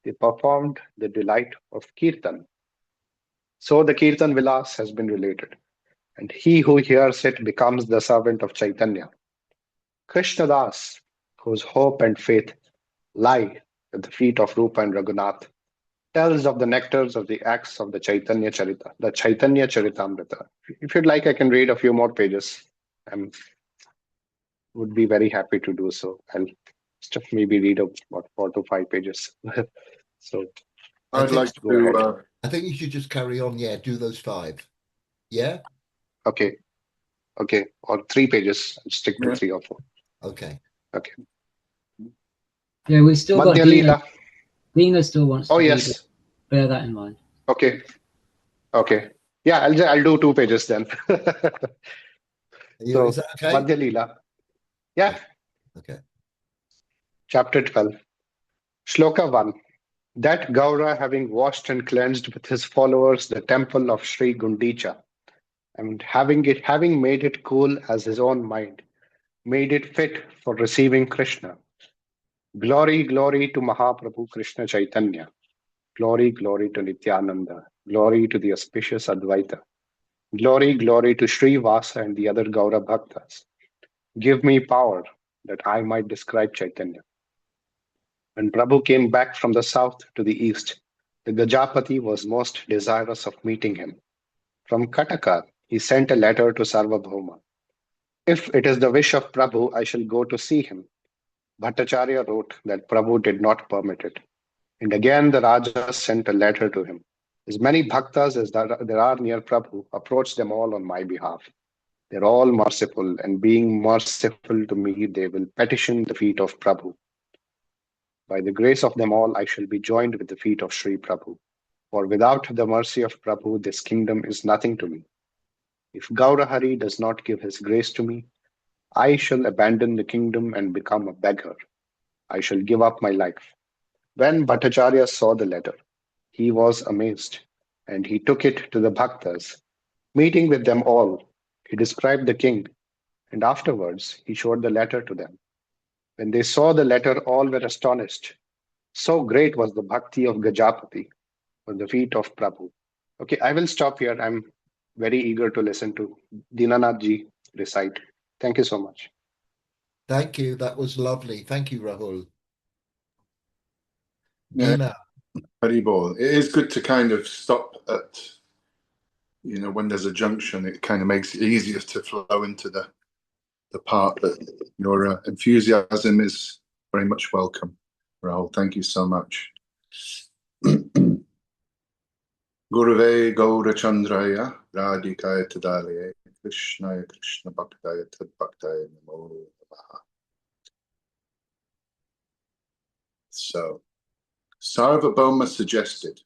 they performed the delight of Kirtan. So the Kirtan Vilas has been related, and he who hears it becomes the servant of Chaitanya. Krishna Das, whose hope and faith lie at the feet of Rupa and Raghunath, tells of the nectars of the acts of the Chaitanya Charitamrta. If you'd like, I can read a few more pages. I would be very happy to do so. I'll just maybe read about 4 to 5 pages. So I'd like go ahead. to. I think you should just carry on. Yeah, do those 5. Yeah. Okay, or 3 pages. I'll stick to 3 or 4. Okay. Yeah, we've still got Madhya Dina. Lila. Dina still wants to Oh read yes. it. Bear that in mind. Okay. Yeah, I'll do 2 pages then. So Is that okay? Madhya Lila. Yeah. Okay. Chapter 12. Shloka 1. That Gaura, having washed and cleansed with his followers the temple of Sri Gundicha, and having made it cool as his own mind, made it fit for receiving Krishna. Glory, glory to Mahaprabhu Krishna Chaitanya. Glory, glory to Nityananda. Glory to the auspicious Advaita. Glory, glory to Sri Vasa and the other Gaura Bhaktas. Give me power that I might describe Chaitanya. When Prabhu came back from the south to the east, the Gajapati was most desirous of meeting him. From Kataka, he sent a letter to Sarvabhauma. If it is the wish of Prabhu, I shall go to see him. Bhattacharya wrote that Prabhu did not permit it. And again the Raja sent a letter to him. As many bhaktas as there are near Prabhu, approach them all on my behalf. They're all merciful, and being merciful to me, they will petition the feet of Prabhu. By the grace of them all, I shall be joined with the feet of Sri Prabhu. For without the mercy of Prabhu, this kingdom is nothing to me. If Gaurahari does not give his grace to me, I shall abandon the kingdom and become a beggar. I shall give up my life. When Bhattacharya saw the letter, he was amazed, and he took it to the bhaktas. Meeting with them all, he described the king, and afterwards he showed the letter to them. When they saw the letter, all were astonished. So great was the bhakti of Gajapati on the feet of Prabhu. Okay, I will stop here. I'm very eager to listen to Dinanath ji recite. Thank you so much. Thank you. That was lovely. Thank you, Rahul. Yeah. Dina. Haribol. It is good to kind of stop at, when there's a junction, it kind of makes it easier to flow into the part that your enthusiasm is very much welcome. Rahul, thank you so much. Gurave Gaura Chandraya Radhikaya Tadalaya Krishnaya Krishna Bhaktaya Tadbhaktaya Namo Namaha. So, Sarvabhauma suggested,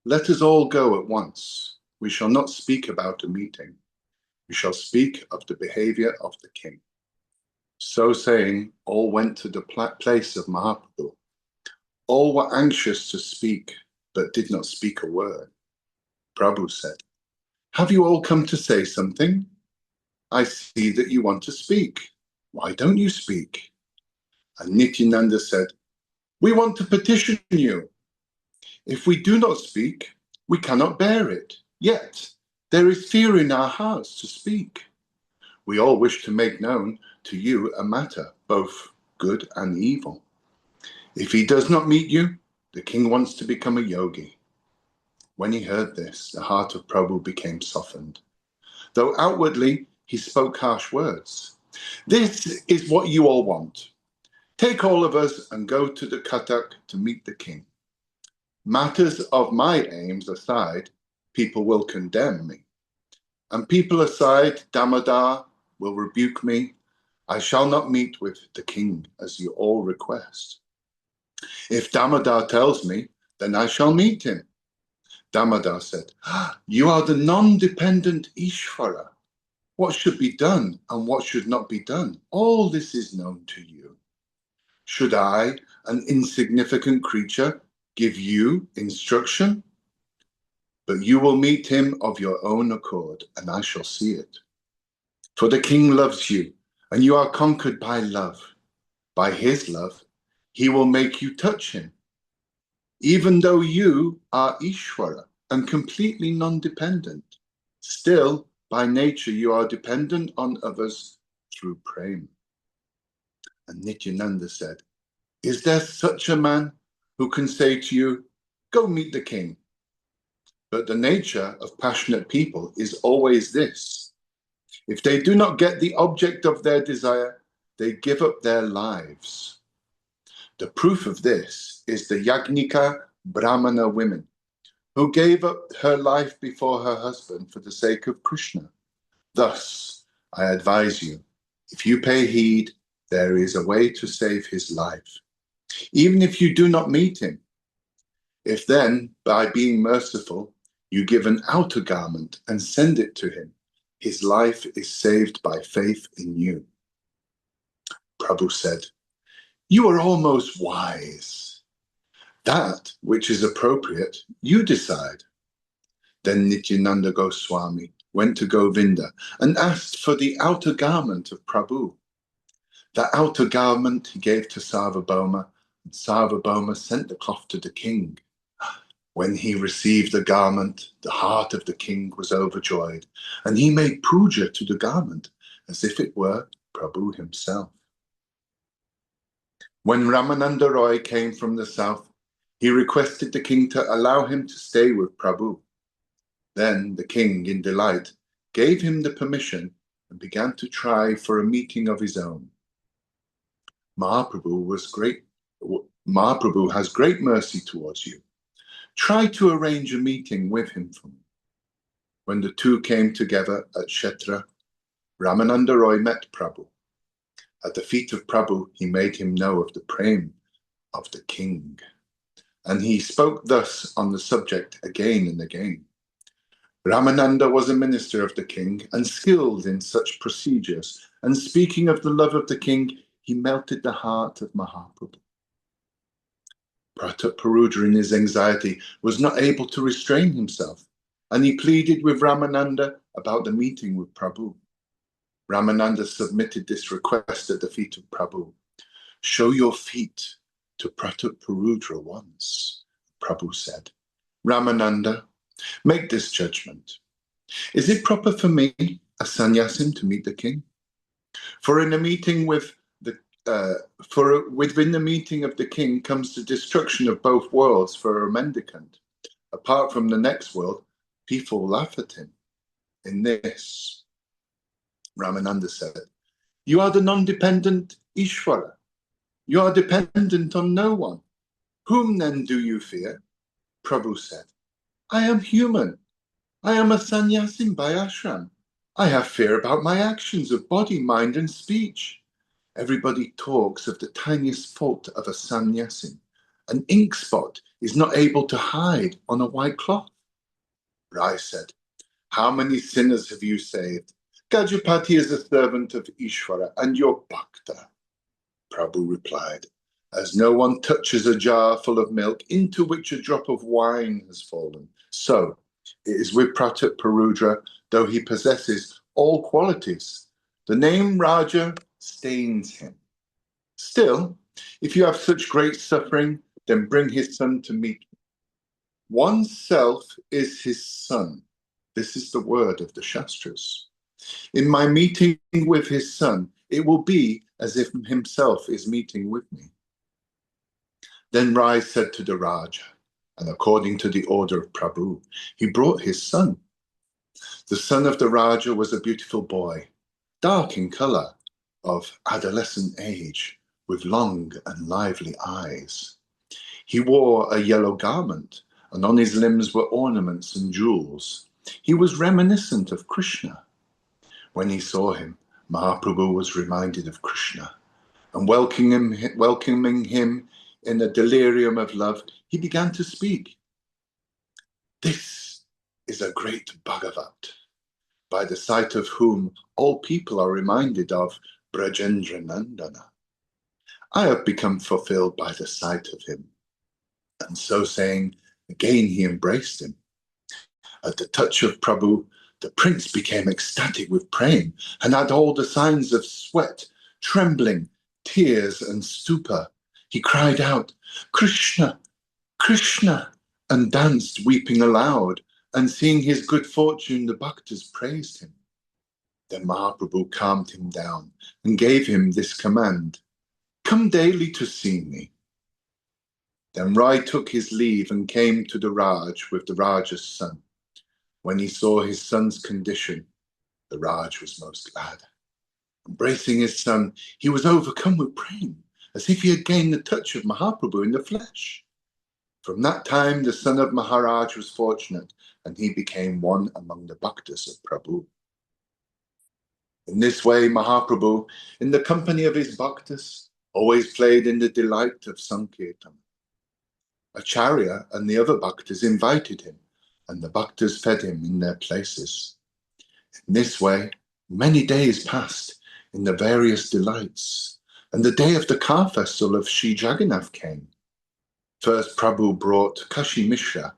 let us all go at once. We shall not speak about a meeting. We shall speak of the behavior of the king. So saying, all went to the place of Mahaprabhu. All were anxious to speak, but did not speak a word. Prabhu said, "Have you all come to say something? I see that you want to speak. Why don't you speak?" And Nityananda said, "We want to petition you. If we do not speak, we cannot bear it. Yet there is fear in our hearts to speak. We all wish to make known to you a matter, both good and evil. If he does not meet you, the king wants to become a yogi." When he heard this, the heart of Prabhu became softened, though outwardly he spoke harsh words. "This is what you all want. Take all of us and go to the Katak to meet the king. Matters of my aims aside, people will condemn me. And people aside, Damodar will rebuke me. I shall not meet with the king as you all request. If Damodar tells me, then I shall meet him." Damodar said, "You are the non-dependent Ishvara. What should be done and what should not be done, all this is known to you. Should I, an insignificant creature, give you instruction? But you will meet him of your own accord, and I shall see it. For the king loves you, and you are conquered by love. By his love, he will make you touch him. Even though you are Ishvara and completely non-dependent, still, by nature, you are dependent on others through prema." And Nityananda said, "Is there such a man who can say to you, 'Go meet the king'? But the nature of passionate people is always this. If they do not get the object of their desire, they give up their lives. The proof of this is the Yagnika Brahmana women, who gave up her life before her husband for the sake of Krishna. Thus, I advise you, if you pay heed, there is a way to save his life, even if you do not meet him. If then, by being merciful, you give an outer garment and send it to him, his life is saved by faith in you." Prabhu said, "You are almost wise. That which is appropriate, you decide." Then Nityananda Goswami went to Govinda and asked for the outer garment of Prabhu. The outer garment he gave to Sarvabhauma, and Sarvabhauma sent the cloth to the king. When he received the garment, the heart of the king was overjoyed, and he made puja to the garment as if it were Prabhu himself. When Ramananda Roy came from the south, he requested the king to allow him to stay with Prabhu. Then the king, in delight, gave him the permission and began to try for a meeting of his own. Mahaprabhu has great mercy towards you. Try to arrange a meeting with him for me." When the two came together at Kshetra, Ramananda Roy met Prabhu. At the feet of Prabhu, he made him know of the prema of the king. And he spoke thus on the subject again and again. Ramananda was a minister of the king and skilled in such procedures. And speaking of the love of the king, he melted the heart of Mahaprabhu. Pratap Paruja, in his anxiety, was not able to restrain himself, and he pleaded with Ramananda about the meeting with Prabhu. Ramananda submitted this request at the feet of Prabhu. "Show your feet to Pratap Paruja once," Prabhu said. "Ramananda, make this judgment. Is it proper for me, a sannyasin, to meet the king? For in a meeting with within the meeting of the king comes the destruction of both worlds for a mendicant. Apart from the next world, people laugh at him. In this," Ramananda said, "you are the non-dependent Ishvara. You are dependent on no one. Whom then do you fear?" Prabhu said, "I am human. I am a sannyasin by ashram. I have fear about my actions of body, mind, and speech. Everybody talks of the tiniest fault of a sannyasin. An ink spot is not able to hide on a white cloth." Rai said, "How many sinners have you saved? Gajapati is a servant of Ishvara and your bhakta." Prabhu replied, As no one touches a jar full of milk into which a drop of wine has fallen, so it is with Pratap Parudra, though he possesses all qualities. The name Raja stains him. Still, if you have such great suffering, then bring his son to meet me. Oneself is his son. This is the word of the Shastras. In my meeting with his son, it will be as if himself is meeting with me. Then Rai said to the Raja, and according to the order of Prabhu, he brought his son. The son of the Raja was a beautiful boy, dark in colour, of adolescent age, with long and lively eyes. He wore a yellow garment, and on his limbs were ornaments and jewels. He was reminiscent of Krishna. When he saw him, Mahaprabhu was reminded of Krishna, and welcoming him in a delirium of love, he began to speak. This is a great Bhagavat, by the sight of whom all people are reminded of Brajendra Nandana. I have become fulfilled by the sight of him. And so saying, again he embraced him. At the touch of Prabhu, the prince became ecstatic with praying and had all the signs of sweat, trembling, tears, and stupor. He cried out, Krishna, Krishna, and danced, weeping aloud, and seeing his good fortune, the bhaktas praised him. Then Mahaprabhu calmed him down and gave him this command, come daily to see me. Then Rai took his leave and came to the Raj with the Raja's son. When he saw his son's condition, the Raj was most glad. Embracing his son, he was overcome with praying, as if he had gained the touch of Mahaprabhu in the flesh. From that time, the son of Maharaj was fortunate, and he became one among the bhaktas of Prabhu. In this way, Mahaprabhu, in the company of his bhaktas, always played in the delight of Sankirtan. Acharya and the other bhaktas invited him, and the bhaktas fed him in their places. In this way, many days passed in the various delights, and the day of the car festival of Sri Jagannath came. First, Prabhu brought Kashi Mishra,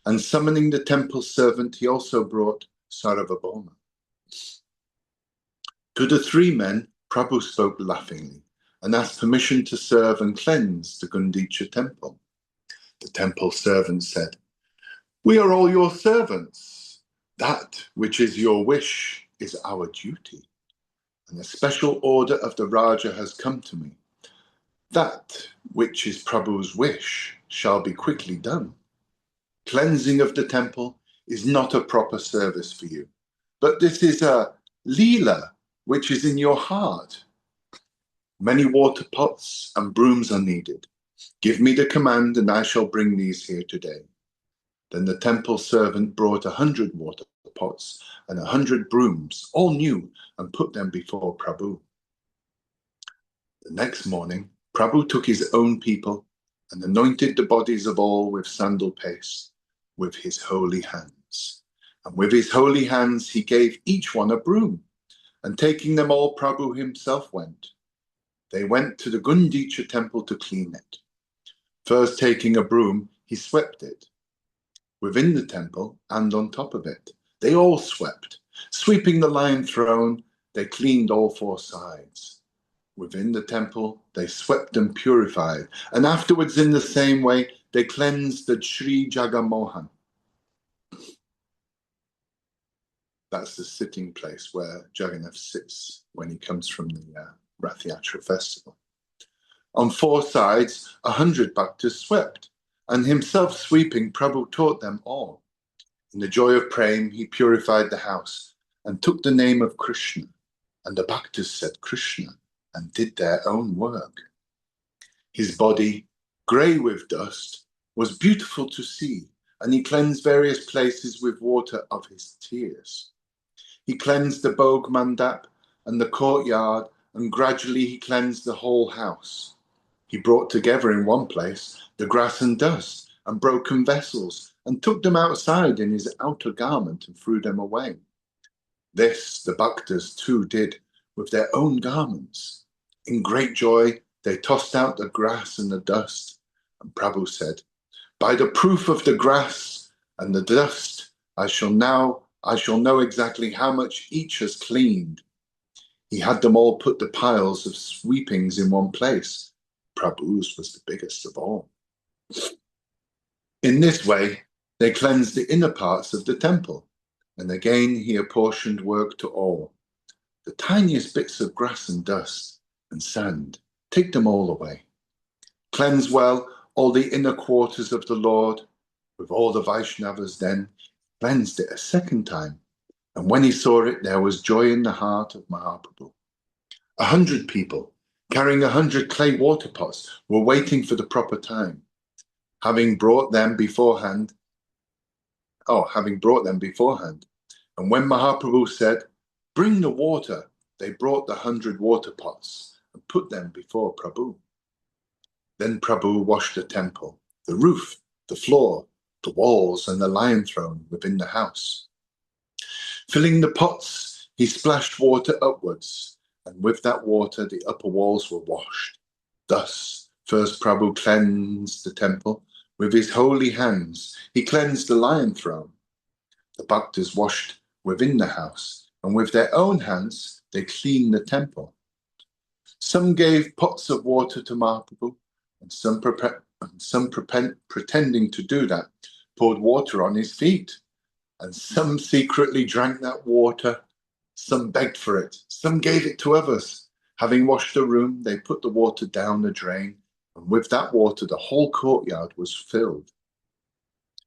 and summoning the temple servant, he also brought Sarvabhauma. To the three men, Prabhu spoke laughingly and asked permission to serve and cleanse the Gundicha temple. The temple servant said, we are all your servants. That which is your wish is our duty. And a special order of the Raja has come to me. That which is Prabhu's wish shall be quickly done. Cleansing of the temple is not a proper service for you, but this is a Lila which is in your heart. Many water pots and brooms are needed. Give me the command and I shall bring these here today. Then the temple servant brought 100 water pots and 100 brooms, all new, and put them before Prabhu. The next morning, Prabhu took his own people and anointed the bodies of all with sandal paste with his holy hands. And with his holy hands, he gave each one a broom. And taking them all, Prabhu himself went. They went to the Gundicha temple to clean it. First taking a broom, he swept it. Within the temple and on top of it, they all swept. Sweeping the lion throne, they cleaned all four sides. Within the temple, they swept and purified, and afterwards in the same way, they cleansed the Sri Jagamohan. That's the sitting place where Jagannath sits when he comes from the Rath Yatra festival. On four sides, 100 bhaktas swept, and himself sweeping, Prabhu taught them all. In the joy of praying, he purified the house and took the name of Krishna, and the bhaktas said Krishna and did their own work. His body, grey with dust, was beautiful to see, and he cleansed various places with water of his tears. He cleansed the Bhog Mandap and the courtyard, and gradually he cleansed the whole house. He brought together in one place the grass and dust and broken vessels, and took them outside in his outer garment and threw them away. This the bhaktas too did with their own garments. In great joy, they tossed out the grass and the dust. And Prabhu said, "By the proof of the grass and the dust, I shall know exactly how much each has cleaned." He had them all put the piles of sweepings in one place. Prabhu's was the biggest of all. In this way, they cleansed the inner parts of the temple, and again he apportioned work to all. The tiniest bits of grass and dust and sand, take them all away. Cleanse well all the inner quarters of the Lord. With all the Vaishnavas then cleansed it a second time, and when he saw it, there was joy in the heart of Mahaprabhu. 100 people, carrying 100 clay water pots, were waiting for the proper time. Having brought them beforehand. And when Mahaprabhu said, "Bring the water," they brought the 100 water pots and put them before Prabhu. Then Prabhu washed the temple, the roof, the floor, the walls, and the lion throne within the house. Filling the pots, he splashed water upwards, and with that water the upper walls were washed. Thus, first Prabhu cleansed the temple. With his holy hands, he cleansed the lion throne. The bhaktas washed within the house, and with their own hands, they cleaned the temple. Some gave pots of water to Mahaprabhu, and some pretending to do that, poured water on his feet. And some secretly drank that water. Some begged for it. Some gave it to others. Having washed the room, they put the water down the drain, and with that water the whole courtyard was filled.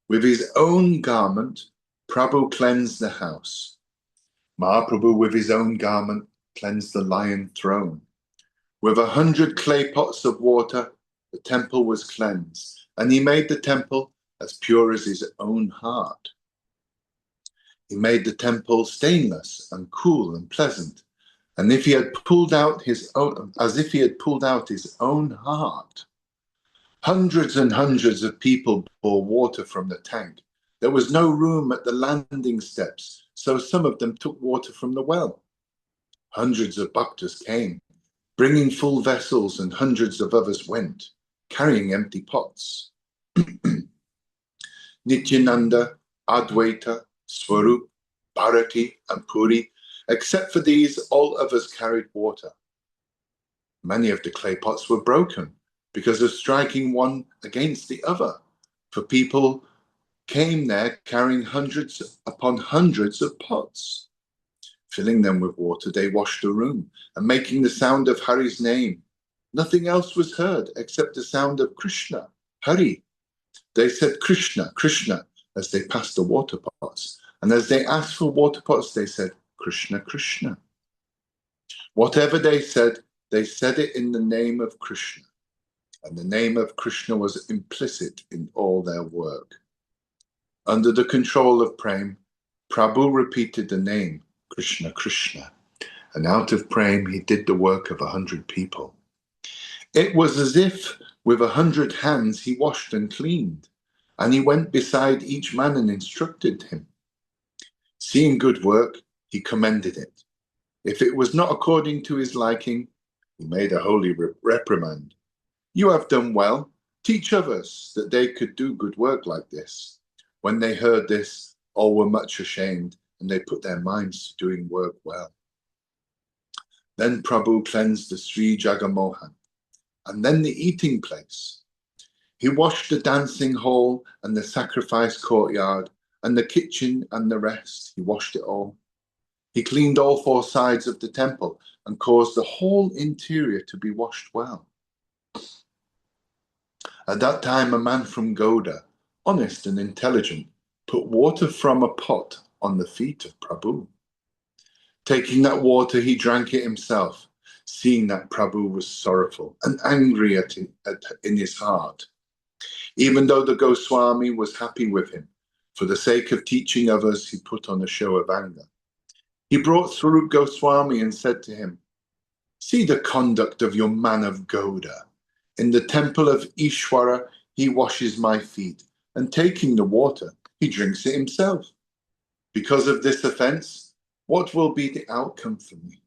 With his own garment, Prabhu cleansed the house. Mahaprabhu with his own garment cleansed the lion throne. With 100 clay pots of water, the temple was cleansed, and he made the temple as pure as his own heart. He made the temple stainless and cool and pleasant, and as if he had pulled out his own heart. Hundreds and hundreds of people bore water from the tank. There was no room at the landing steps, so some of them took water from the well. Hundreds of bhaktas came, bringing full vessels, and hundreds of others went, carrying empty pots. Nityananda, Advaita, Swarup, Bharati, and Puri, except for these, all others carried water. Many of the clay pots were broken because of striking one against the other, for people came there carrying hundreds upon hundreds of pots. Filling them with water, they washed the room, and making the sound of Hari's name. Nothing else was heard except the sound of Krishna, Hari. They said Krishna, Krishna, as they passed the water pots. And as they asked for water pots, they said Krishna, Krishna. Whatever they said it in the name of Krishna. And the name of Krishna was implicit in all their work. Under the control of Prem, Prabhu repeated the name Krishna, Krishna. And out of Prem, he did the work of 100 people. It was as if with 100 hands he washed and cleaned, and he went beside each man and instructed him. Seeing good work, he commended it. If it was not according to his liking, he made a holy reprimand. You have done well. Teach others that they could do good work like this. When they heard this, all were much ashamed, and they put their minds to doing work well. Then Prabhu cleansed the Sri Jagamohan, and then the eating place. He washed the dancing hall and the sacrifice courtyard and the kitchen and the rest. He washed it all. He cleaned all 4 sides of the temple and caused the whole interior to be washed well. At that time, a man from Goda, honest and intelligent, put water from a pot on the feet of Prabhu. Taking that water, he drank it himself, seeing that Prabhu was sorrowful and angry in his heart. Even though the Goswami was happy with him, for the sake of teaching others, he put on a show of anger. He brought Swarup Goswami and said to him, "See the conduct of your man of Goda. In the temple of Ishwara, he washes my feet, and taking the water, he drinks it himself. Because of this offense, what will be the outcome for me?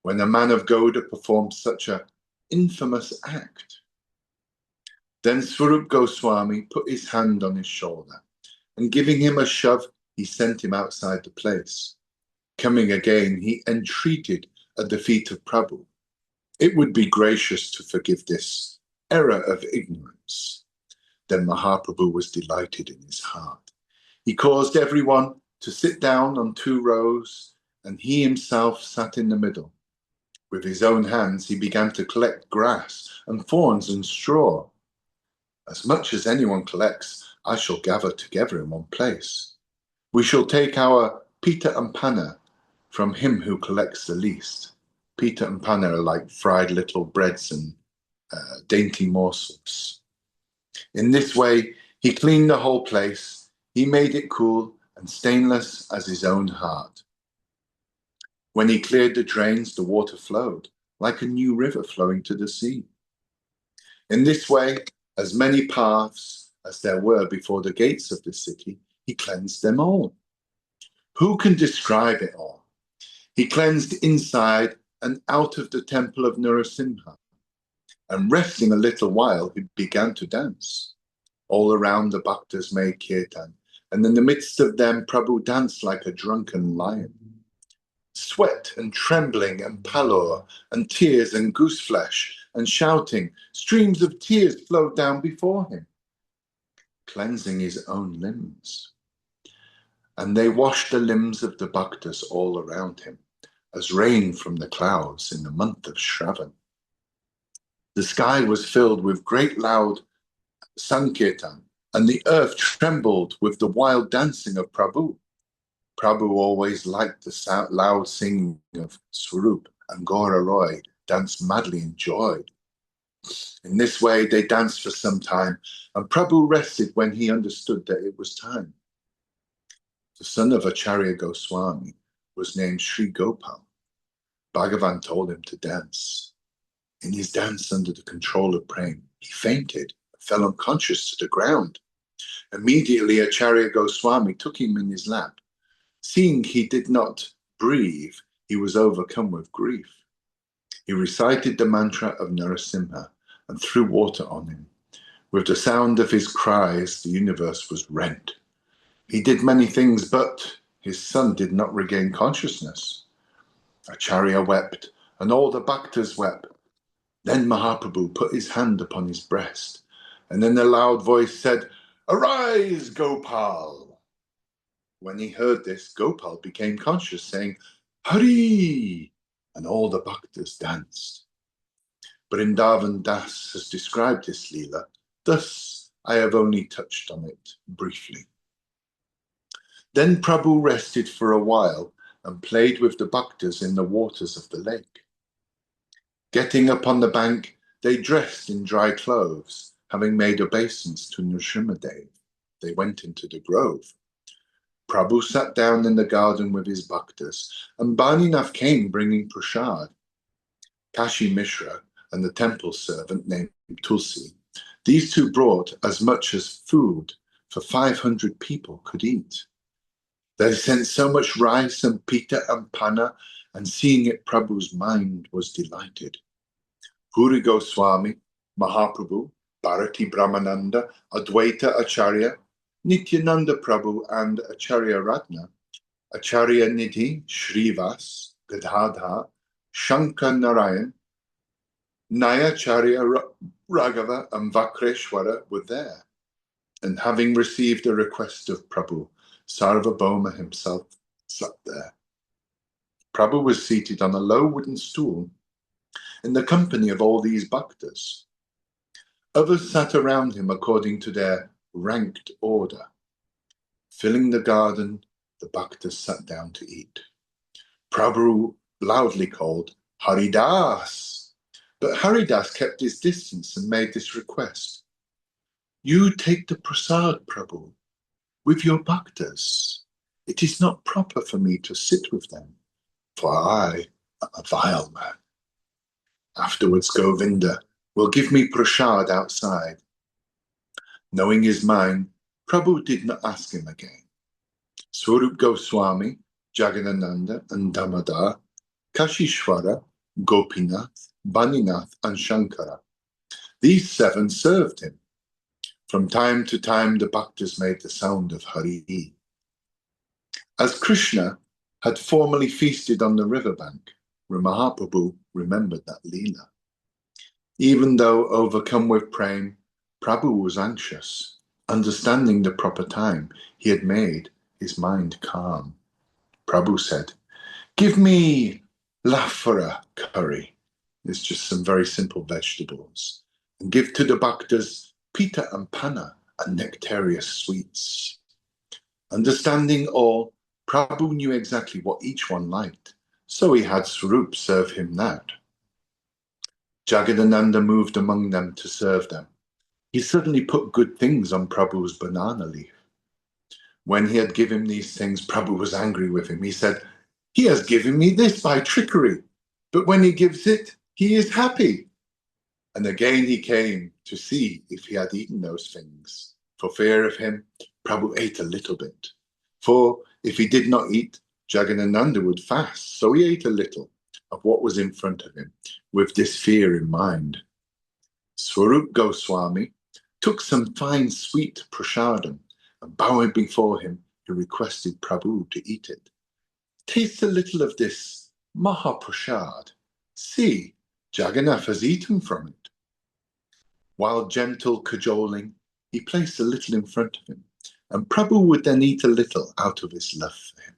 When a man of Goda performs such a infamous act. Then Swarup Goswami put his hand on his shoulder, and giving him a shove, he sent him outside the place. Coming again, he entreated at the feet of Prabhu. It would be gracious to forgive this error of ignorance. Then Mahaprabhu was delighted in his heart. He caused everyone to sit down on 2 rows, and he himself sat in the middle. With his own hands, he began to collect grass and thorns and straw. As much as anyone collects, I shall gather together in one place. We shall take our pita and panna from him who collects the least. Pita and panna are like fried little breads and dainty morsels. In this way, he cleaned the whole place. He made it cool and stainless as his own heart. When he cleared the drains, the water flowed like a new river flowing to the sea. In this way, as many paths as there were before the gates of the city, he cleansed them all. Who can describe it all? He cleansed inside and out of the temple of Narasimha, and resting a little while, he began to dance. All around the bhaktas made kirtan, and in the midst of them, Prabhu danced like a drunken lion. Sweat and trembling and pallor and tears and gooseflesh and shouting, streams of tears flowed down before him, cleansing his own limbs. And they washed the limbs of the bhaktas all around him, as rain from the clouds in the month of Shravan. The sky was filled with great loud sankirtan, and the earth trembled with the wild dancing of Prabhu. Prabhu always liked the loud singing of Swarup, and Gora Roy danced madly in joy. In this way, they danced for some time, and Prabhu rested when he understood that it was time. The son of Acharya Goswami was named Sri Gopal. Bhagavan told him to dance. In his dance under the control of Prem, he fainted, fell unconscious to the ground. Immediately, Acharya Goswami took him in his lap. Seeing he did not breathe, he was overcome with grief. He recited the mantra of Narasimha and threw water on him. With the sound of his cries, the universe was rent. He did many things, but his son did not regain consciousness. Acharya wept, and all the bhaktas wept. Then Mahaprabhu put his hand upon his breast, and in a loud voice said, "Arise, Gopal!" When he heard this, Gopal became conscious, saying, "Hari!" and all the bhaktas danced. Vrindavan Das has described this Leela, thus I have only touched on it briefly. Then Prabhu rested for a while and played with the bhaktas in the waters of the lake. Getting upon the bank, they dressed in dry clothes, having made obeisance to Nrsimhadev. They went into the grove. Prabhu sat down in the garden with his bhaktas, and Bhaninath came bringing prasad. Kashi Mishra and the temple servant named Tulsi, these two brought as much as food for 500 people could eat. They sent so much rice and pita and panna, and seeing it, Prabhu's mind was delighted. Puri Goswami, Mahaprabhu, Bharati Brahmananda, Advaita Acharya, Nityananda Prabhu, and Acharya Ratna, Acharya Nidhi, Shrivas, Gadadha, Shankar Narayan, Nayacharya Raghava, and Vakreshwara were there. And having received a request of Prabhu, Sarvabhauma himself sat there. Prabhu was seated on a low wooden stool in the company of all these bhaktas. Others sat around him according to their ranked order. Filling the garden, the bhaktas sat down to eat. Prabhu loudly called, "Haridas!" But Haridas kept his distance and made this request. "You take the prasad, Prabhu, with your bhaktas. It is not proper for me to sit with them, for I am a vile man. Afterwards, Govinda will give me prasad outside." Knowing his mind, Prabhu did not ask him again. Swarup Goswami, Jagannananda, and Damodar, Kashishwara, Gopinath, Baninath, and Shankara. These 7 served him. From time to time, the bhaktas made the sound of Hari. As Krishna had formerly feasted on the riverbank, Mahaprabhu remembered that Leela. Even though overcome with prema, Prabhu was anxious. Understanding the proper time, he had made his mind calm. Prabhu said, "Give me lafara curry." It's just some very simple vegetables. And give to the bhaktas pita and panna and nectareous sweets. Understanding all, Prabhu knew exactly what each one liked, so he had Swarup serve him that. Jagadananda moved among them to serve them. He suddenly put good things on Prabhu's banana leaf. When he had given these things, Prabhu was angry with him. He said, "He has given me this by trickery, but when he gives it, he is happy." And again he came to see if he had eaten those things. For fear of him, Prabhu ate a little bit. For if he did not eat, Jagadananda would fast. So he ate a little of what was in front of him, with this fear in mind. Swarup Goswami took some fine sweet prasadam, and bowing before him, he requested Prabhu to eat it. "Taste a little of this Mahaprasad. See, Jagannath has eaten from it." While gentle cajoling, he placed a little in front of him, and Prabhu would then eat a little out of his love for him.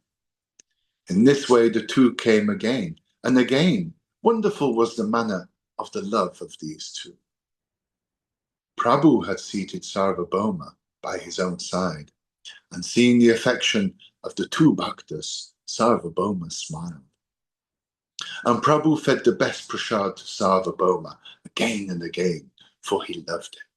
In this way, the two came again and again. Wonderful was the manner of the love of these two. Prabhu had seated Sarvabhauma by his own side, and seeing the affection of the two bhaktas, Sarvabhauma smiled. And Prabhu fed the best prasad to Sarvabhauma again and again, for he loved him.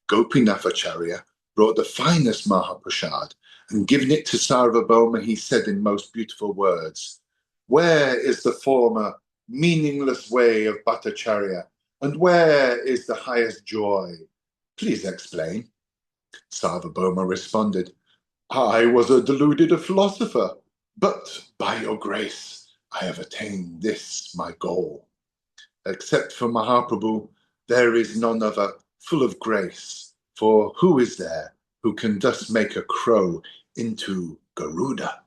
Gopinathacharya brought the finest Mahaprasad, and giving it to Sarvabhauma, he said in most beautiful words, "Where is the former meaningless way of Bhattacharya, and where is the highest joy? Please explain." Sarvabhauma responded, "I was a deluded philosopher, but by your grace I have attained this, my goal. Except for Mahaprabhu, there is none other full of grace, for who is there who can thus make a crow into Garuda?"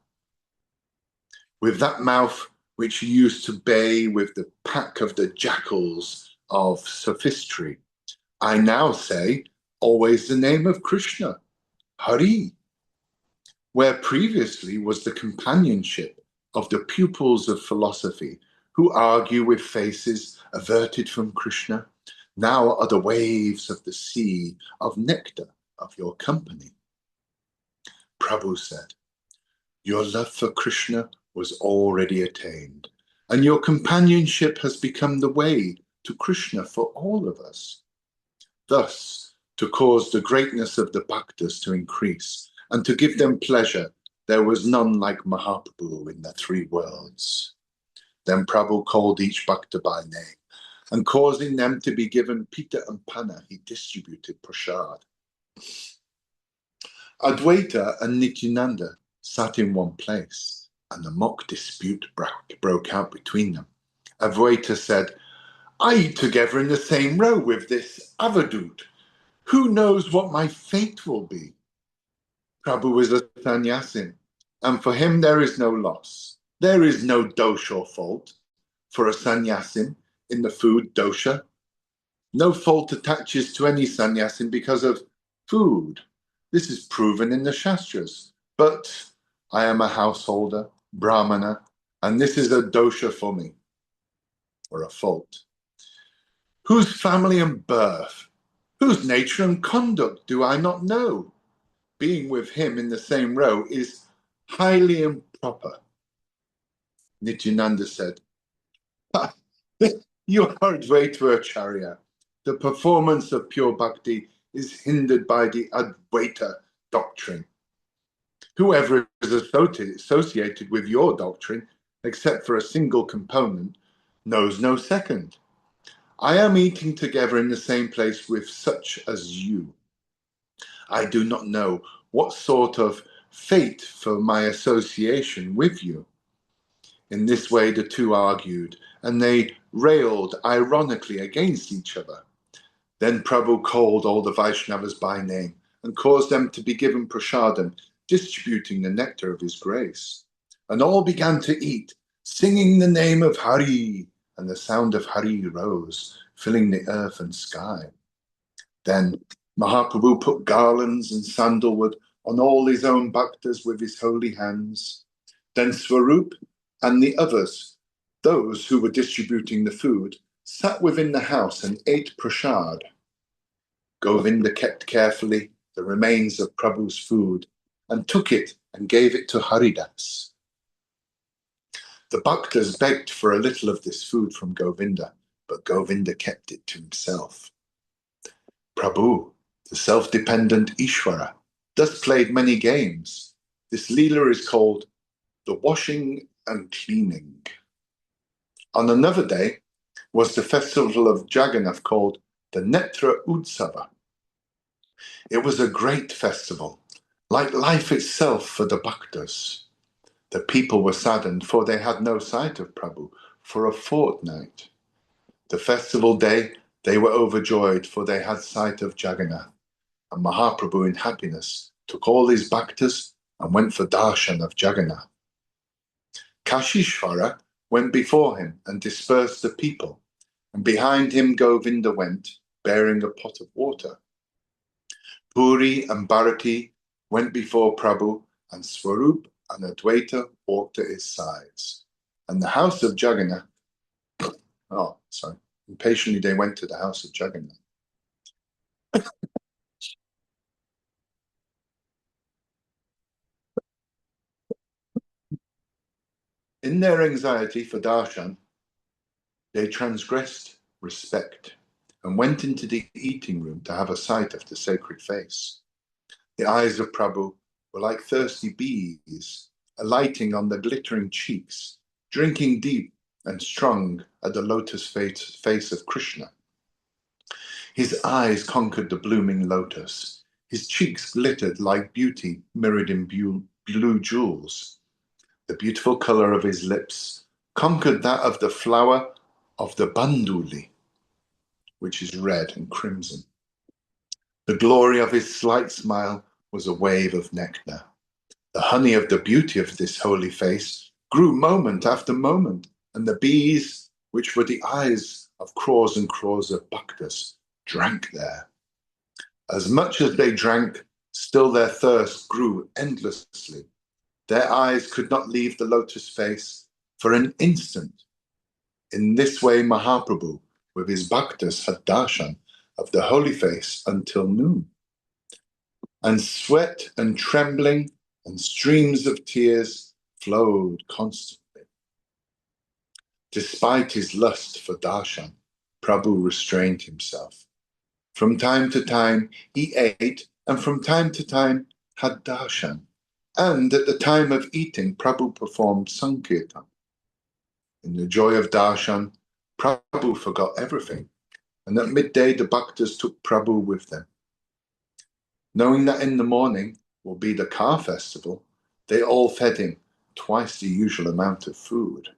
With that mouth which he used to bay with the pack of the jackals of sophistry, I now say always the name of Krishna, Hari. Where previously was the companionship of the pupils of philosophy who argue with faces averted from Krishna, now are the waves of the sea of nectar of your company. Prabhu said, "Your love for Krishna was already attained, and your companionship has become the way to Krishna for all of us. Thus, to cause the greatness of the bhaktas to increase and to give them pleasure, there was none like Mahaprabhu in the 3 worlds." Then Prabhu called each bhakta by name, and causing them to be given pita and panna, he distributed prasad. Advaita and Nityananda sat in one place, and a mock dispute broke out between them. Advaita said, "I eat together in the same row with this avadut. Who knows what my fate will be?" Prabhu is a sannyasin, and for him there is no loss. There is no dosha or fault for a sannyasin in the food dosha. No fault attaches to any sannyasin because of food. This is proven in the Shastras. But I am a householder, brahmana, and this is a dosha for me, or a fault. Whose family and birth, whose nature and conduct do I not know? Being with him in the same row is highly improper. Nityananda said, "You are Advaita Acharya. The performance of pure bhakti is hindered by the Advaita doctrine. Whoever is associated with your doctrine, except for a single component, knows no second. I am eating together in the same place with such as you. I do not know what sort of fate for my association with you. In this way, the two argued, and they railed ironically against each other. Then Prabhu called all the Vaishnavas by name and caused them to be given prasadam, distributing the nectar of his grace. And all began to eat, singing the name of Hari, and the sound of Hari rose, filling the earth and sky. Then Mahaprabhu put garlands and sandalwood on all his own bhaktas with his holy hands. Then Swarup and the others, those who were distributing the food, sat within the house and ate prasad. Govinda kept carefully the remains of Prabhu's food and took it and gave it to Haridas. The bhaktas begged for a little of this food from Govinda, but Govinda kept it to himself. Prabhu, the self-dependent Ishvara, thus played many games. This Leela is called the washing and cleaning. On another day was the festival of Jagannath called the Netra Utsava. It was a great festival, like life itself for the bhaktas. The people were saddened, for they had no sight of Prabhu for a fortnight. The festival day, they were overjoyed, for they had sight of Jagannath. And Mahaprabhu, in happiness, took all his bhaktas and went for darshan of Jagannath. Kashishvara went before him and dispersed the people, and behind him Govinda went, bearing a pot of water. Puri and Bharati went before Prabhu, and Swarup and Advaita walked at his sides. And the house of Jagannath, impatiently they went to the house of Jagannath. In their anxiety for darshan, they transgressed respect and went into the eating room to have a sight of the sacred face. The eyes of Prabhu were like thirsty bees, alighting on the glittering cheeks, drinking deep and strong at the lotus face of Krishna. His eyes conquered the blooming lotus. His cheeks glittered like beauty mirrored in blue jewels. The beautiful color of his lips conquered that of the flower of the banduli, which is red and crimson. The glory of his slight smile was a wave of nectar. The honey of the beauty of this holy face grew moment after moment, and the bees, which were the eyes of crores and crores of bhaktas, drank there. As much as they drank, still their thirst grew endlessly. Their eyes could not leave the lotus face for an instant. In this way, Mahaprabhu, with his bhaktas, had darshan of the holy face until noon. And sweat and trembling and streams of tears flowed constantly. Despite his lust for darshan, Prabhu restrained himself. From time to time, he ate, and from time to time had darshan. And at the time of eating, Prabhu performed sankirtan. In the joy of darshan, Prabhu forgot everything, and at midday the bhaktas took Prabhu with them. Knowing that in the morning will be the car festival, they all fed him twice the usual amount of food.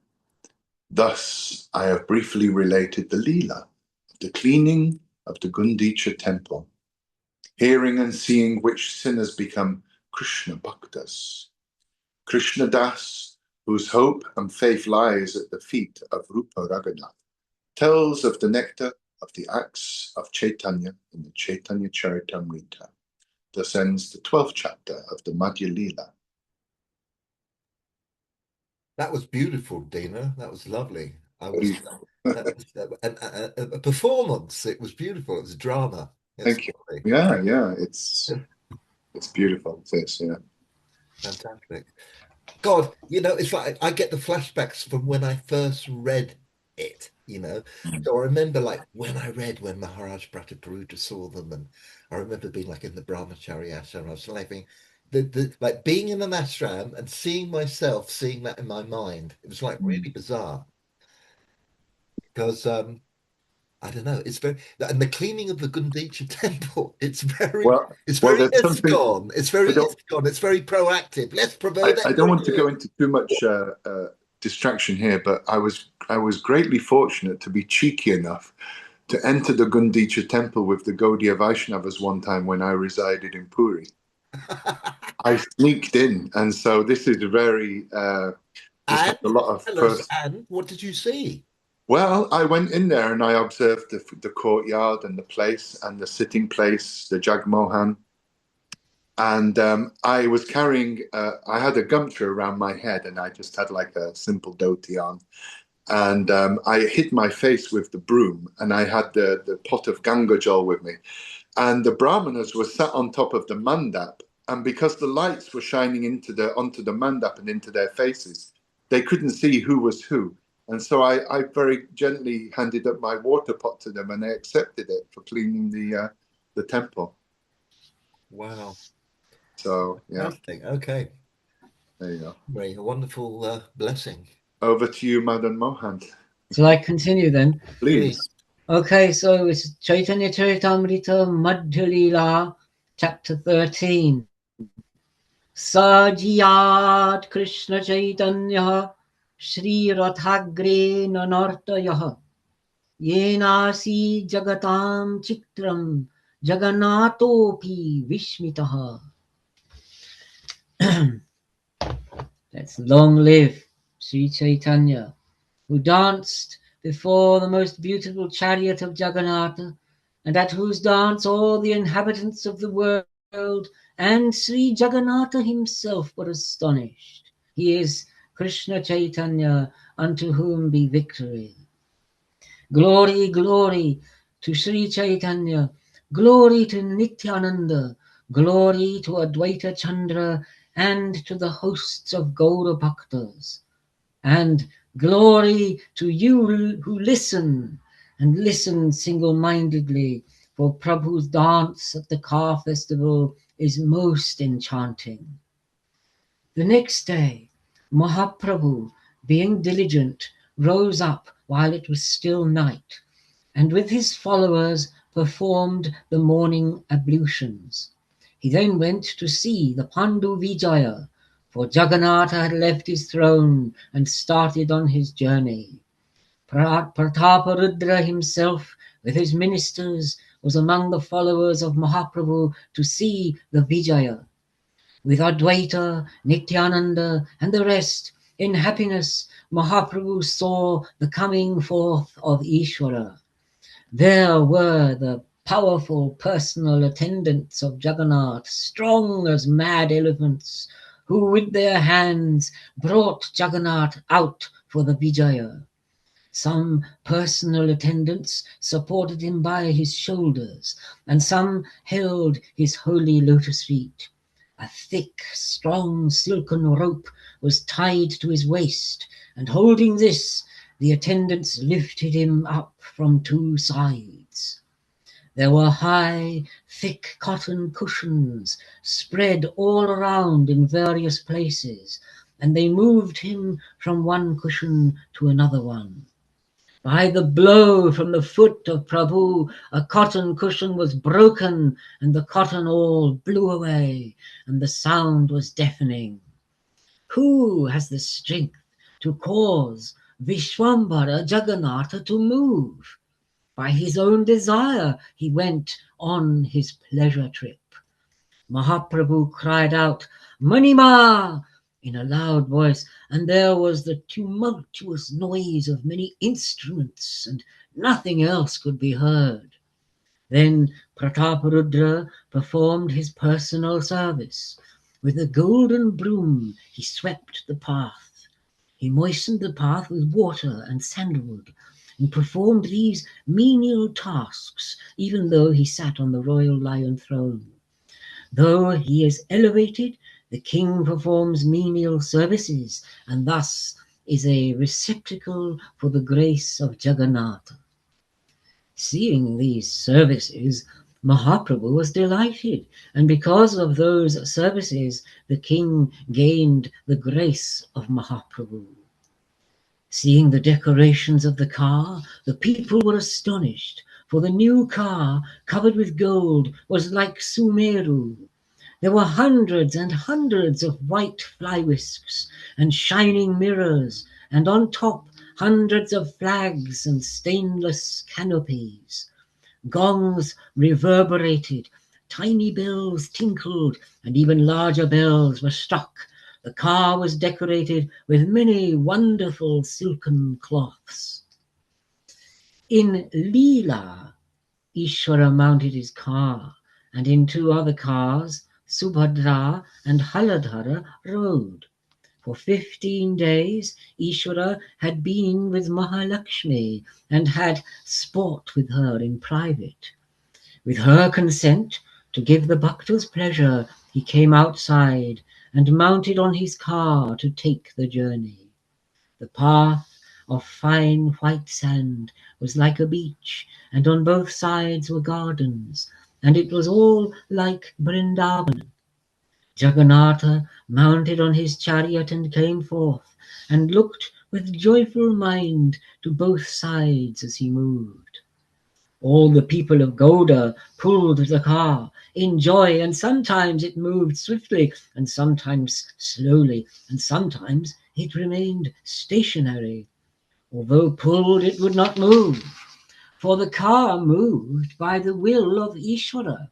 Thus, I have briefly related the Leela, the cleaning of the Gundicha temple, hearing and seeing which sinners become Krishna Bhaktas. Krishna Das, whose hope and faith lies at the feet of Rupa Raghunath, tells of the nectar of the acts of Chaitanya in the Chaitanya Charitamrta. Thus ends the 12th chapter of the Madhya Lila. That was beautiful, Dina. That was lovely. That was a performance. It was beautiful. It was drama. Thank you. Yeah, it's beautiful. It is, yeah. Fantastic. God, it's like I get the flashbacks from when I first read it, So I remember when Maharaj Prataparuta saw them, and I remember being in the brahmachari ashram, I was laughing. Like being in an ashram and seeing myself, seeing that in my mind, it was really bizarre. Because I don't know, it's very, and the cleaning of the Gundicha temple, it's very ISKCON. It's very ISKCON. It's very proactive. Let's promote. I don't want to go into too much distraction here, but I was greatly fortunate to be cheeky enough to enter the Gundicha temple with the Gaudiya Vaishnavas one time when I resided in Puri. I sneaked in, and so this is very just had a lot of and what did you see? Well, I went in there and I observed the courtyard and the place and the sitting place, the Jagmohan. And I was carrying, I had a gumtra around my head and I just had like a simple dhoti on. And I hit my face with the broom and I had the pot of Ganga Jal with me. And the Brahmanas were sat on top of the mandap. And because the lights were shining onto the mandap and into their faces, they couldn't see who was who. And so I very gently handed up my water pot to them and they accepted it for cleaning the temple. Wow. So, yeah. Fantastic. Okay. There you go. Very wonderful blessing. Over to you, Madan Mohan. Shall I continue then? Please. Okay, so it's Chaitanya Charitamrta, Madhya Lila, chapter 13. Sajiyat Krishna Chaitanya Shri Rathagre Nanartayah Yenasi Jagatam Chitram Jagannatopi Vishmitaha. Let's long live Sri Chaitanya, who danced before the most beautiful chariot of Jagannatha, and at whose dance all the inhabitants of the world and Sri Jagannatha himself were astonished. He is Krishna Chaitanya, unto whom be victory. Glory, glory to Sri Chaitanya, glory to Nityananda, glory to Advaita Chandra, and to the hosts of Gaura Bhaktas. And glory to you who listen, and listen single-mindedly, for Prabhu's dance at the car festival is most enchanting. The next day, Mahaprabhu, being diligent, rose up while it was still night, and with his followers performed the morning ablutions. He then went to see the Pandu Vijaya, for Jagannatha had left his throne and started on his journey. Prataparudra himself, with his ministers, was among the followers of Mahaprabhu to see the Vijaya. With Advaita, Nityananda, and the rest, in happiness, Mahaprabhu saw the coming forth of Ishvara. There were the powerful personal attendants of Jagannath, strong as mad elephants, who with their hands brought Jagannath out for the Vijaya. Some personal attendants supported him by his shoulders, and some held his holy lotus feet. A thick, strong silken rope was tied to his waist, and holding this, the attendants lifted him up from two sides. There were high, thick cotton cushions spread all around in various places, and they moved him from one cushion to another one. By the blow from the foot of Prabhu, a cotton cushion was broken, and the cotton all blew away, and the sound was deafening. Who has the strength to cause Vishwambara Jagannatha to move? By his own desire he went on his pleasure trip. Mahaprabhu cried out, "Manima!" in a loud voice, and there was the tumultuous noise of many instruments, and nothing else could be heard. Then Prataparudra performed his personal service. With a golden broom he swept the path. He moistened the path with water and sandalwood, and performed these menial tasks, even though he sat on the royal lion throne. Though he is elevated, the king performs menial services, and thus is a receptacle for the grace of Jagannatha. Seeing these services, Mahaprabhu was delighted, and because of those services, the king gained the grace of Mahaprabhu. Seeing the decorations of the car, the people were astonished, for the new car, covered with gold, was like Sumeru. There were hundreds and hundreds of white fly whisks and shining mirrors, and on top hundreds of flags and stainless canopies. Gongs reverberated, tiny bells tinkled, and even larger bells were struck. The car was decorated with many wonderful silken cloths. In Lila, Ishvara mounted his car, and in 2 other cars, Subhadra and Haladhara rode. For 15 days, Ishvara had been with Mahalakshmi and had sport with her in private. With her consent, to give the bhaktas pleasure, he came outside and mounted on his car to take the journey. The path of fine white sand was like a beach, and on both sides were gardens, and it was all like Vrindavan. Jagannatha mounted on his chariot and came forth, and looked with joyful mind to both sides as he moved. All the people of Gauda pulled the car in joy, and sometimes it moved swiftly, and sometimes slowly, and sometimes it remained stationary. Although pulled, it would not move, for the car moved by the will of Ishvara,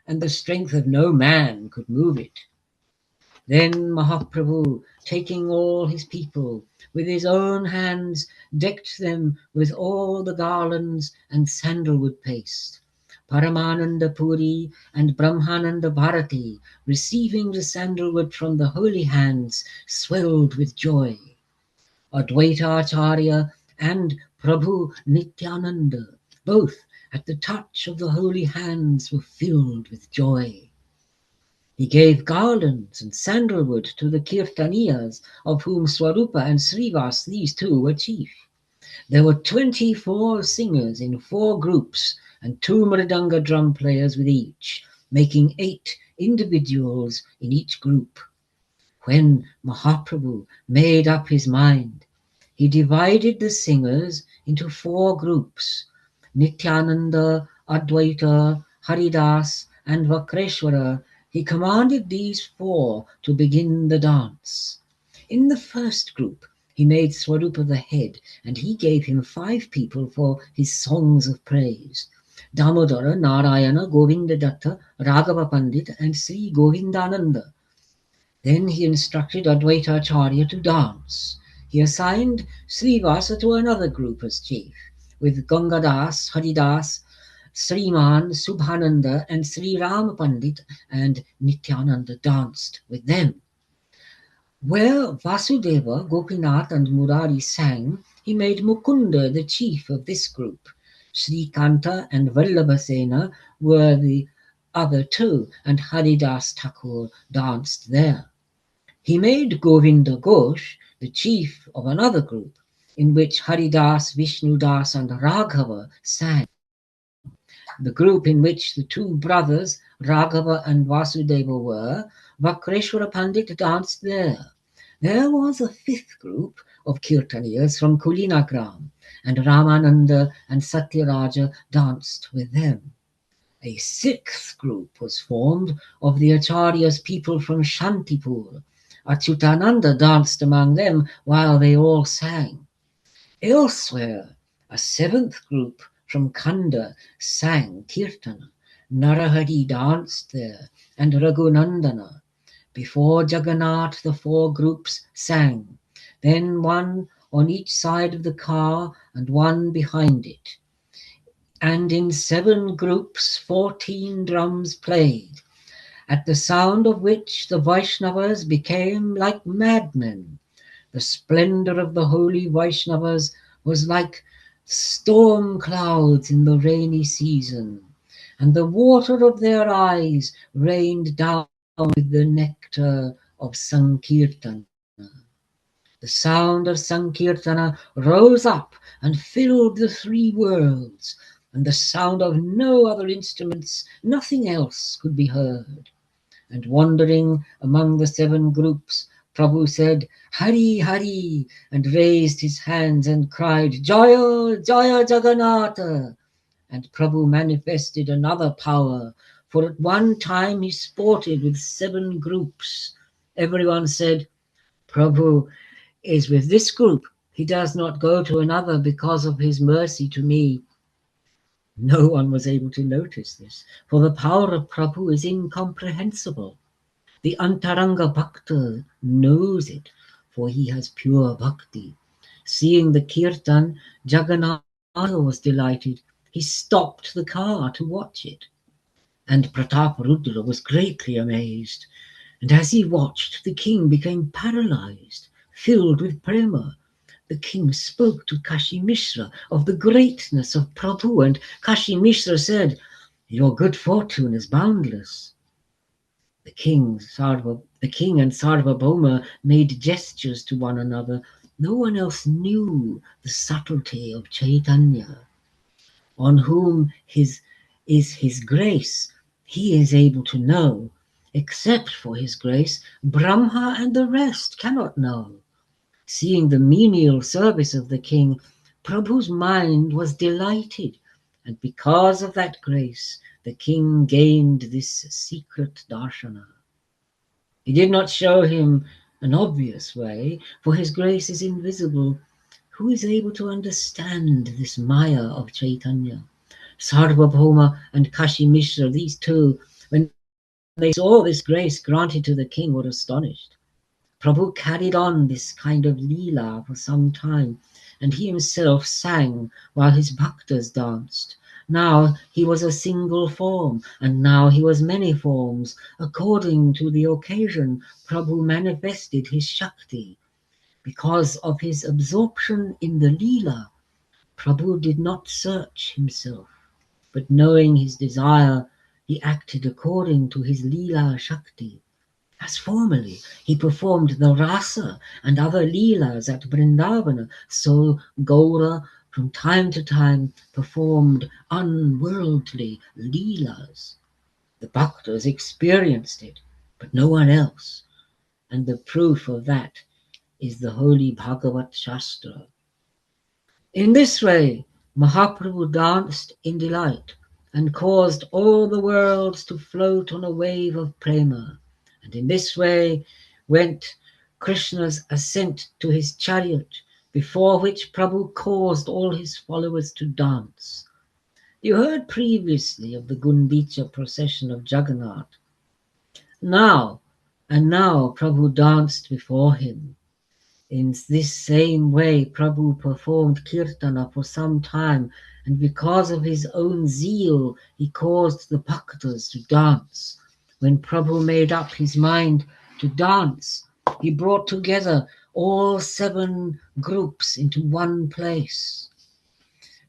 and the strength of no man could move it. Then Mahaprabhu, taking all his people, with his own hands decked them with all the garlands and sandalwood paste. Paramananda Puri and Brahmananda Bharati, receiving the sandalwood from the holy hands, swelled with joy. Advaita Acharya and Prabhu Nityananda, both at the touch of the holy hands, were filled with joy. He gave garlands and sandalwood to the Kirtaniyas, of whom Swarupa and Srivas, these 2, were chief. There were 24 singers in 4 groups, and 2 mridanga drum players with each, making 8 individuals in each group. When Mahaprabhu made up his mind, he divided the singers into 4 groups: Nityananda, Advaita, Haridas, and Vakreshwara. He commanded these 4 to begin the dance. In the first group, he made Swarupa the head, and he gave him 5 people for his songs of praise: Damodara, Narayana, Govindadatta, Raghava Pandit, and Sri Govindananda. Then he instructed Advaita Acharya to dance. He assigned Srivasa to another group as chief, with Gangadas, Haridas, Sriman, Subhananda, and Sri Ram Pandit and Nityananda danced with them. Where Vasudeva, Gopinath, and Murari sang, he made Mukunda the chief of this group. Sri Kanta and Vallabhasena were the other 2, and Haridas Thakur danced there. He made Govinda Ghosh the chief of another group, in which Haridas, Vishnudas, and Raghava sang. The group in which the 2 brothers, Raghava and Vasudeva, were, Vakreshwara Pandit danced there. There was a 5th group of Kirtaniyas from Kulinagram, and Ramananda and Satyaraja danced with them. A 6th group was formed of the Acharya's people from Shantipur. Achyutananda danced among them while they all sang. Elsewhere, a 7th group from Khanda sang Kirtana. Narahari danced there, and Raghunandana. Before Jagannath, the 4 groups sang, then 1 on each side of the car and 1 behind it. And in 7 groups 14 drums played, at the sound of which the Vaishnavas became like madmen. The splendor of the holy Vaishnavas was like storm clouds in the rainy season, and the water of their eyes rained down with the nectar of Sankirtana. The sound of Sankirtana rose up and filled the 3 worlds, and the sound of no other instruments, nothing else could be heard. And wandering among the 7 groups, Prabhu said, Hari, Hari, and raised his hands and cried, Jaya, Jaya Jagannatha. And Prabhu manifested another power, for at one time he sported with 7 groups. Everyone said, Prabhu is with this group, He does not go to another because of his mercy to me. No one was able to notice this, for the power of Prabhu is incomprehensible. The Antaranga Bhakta knows it, for he has pure bhakti. Seeing the kirtan, Jagannath was delighted. He stopped the car to watch it. And Prataparudra was greatly amazed. And as he watched, the king became paralyzed, filled with prema. The king spoke to Kashi Mishra of the greatness of Prabhu, and Kashi Mishra said, "Your good fortune is boundless." The king and Sarvabhauma made gestures to one another. No one else knew the subtlety of Chaitanya. On whom is his grace, he is able to know. Except for his grace, Brahma and the rest cannot know. Seeing the menial service of the king, Prabhu's mind was delighted, and because of that grace, the king gained this secret darshana. He did not show him an obvious way, for his grace is invisible. Who is able to understand this Maya of Chaitanya? Sarvabhauma and Kashi Mishra, these two, when they saw this grace granted to the king, were astonished. Prabhu carried on this kind of Lila for some time, and he himself sang while his bhaktas danced. Now he was a single form, and now he was many forms. According to the occasion, Prabhu manifested his Shakti. Because of his absorption in the Lila, Prabhu did not search himself, but knowing his desire, he acted according to his Lila Shakti. As formerly he performed the rasa and other leelas at Vrindavana, so Gaura from time to time performed unworldly leelas. The bhaktas experienced it, but no one else. And the proof of that is the holy Bhagavat Shastra. In this way, Mahaprabhu danced in delight and caused all the worlds to float on a wave of prema. And in this way went Krishna's ascent to his chariot, before which Prabhu caused all his followers to dance. You heard previously of the Gundicha procession of Jagannath. Now Prabhu danced before him. In this same way, Prabhu performed kirtana for some time, and because of his own zeal, he caused the bhaktas to dance. When Prabhu made up his mind to dance, he brought together all 7 groups into one place.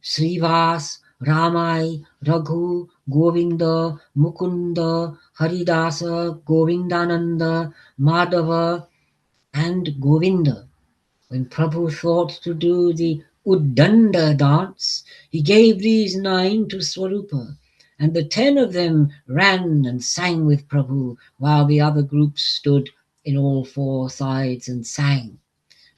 Srivas, Ramai, Raghu, Govinda, Mukunda, Haridasa, Govindananda, Madhava, and Govinda. When Prabhu thought to do the Uddanda dance, he gave these 9 to Swarupa, and the 10 of them ran and sang with Prabhu, while the other groups stood in all 4 sides and sang.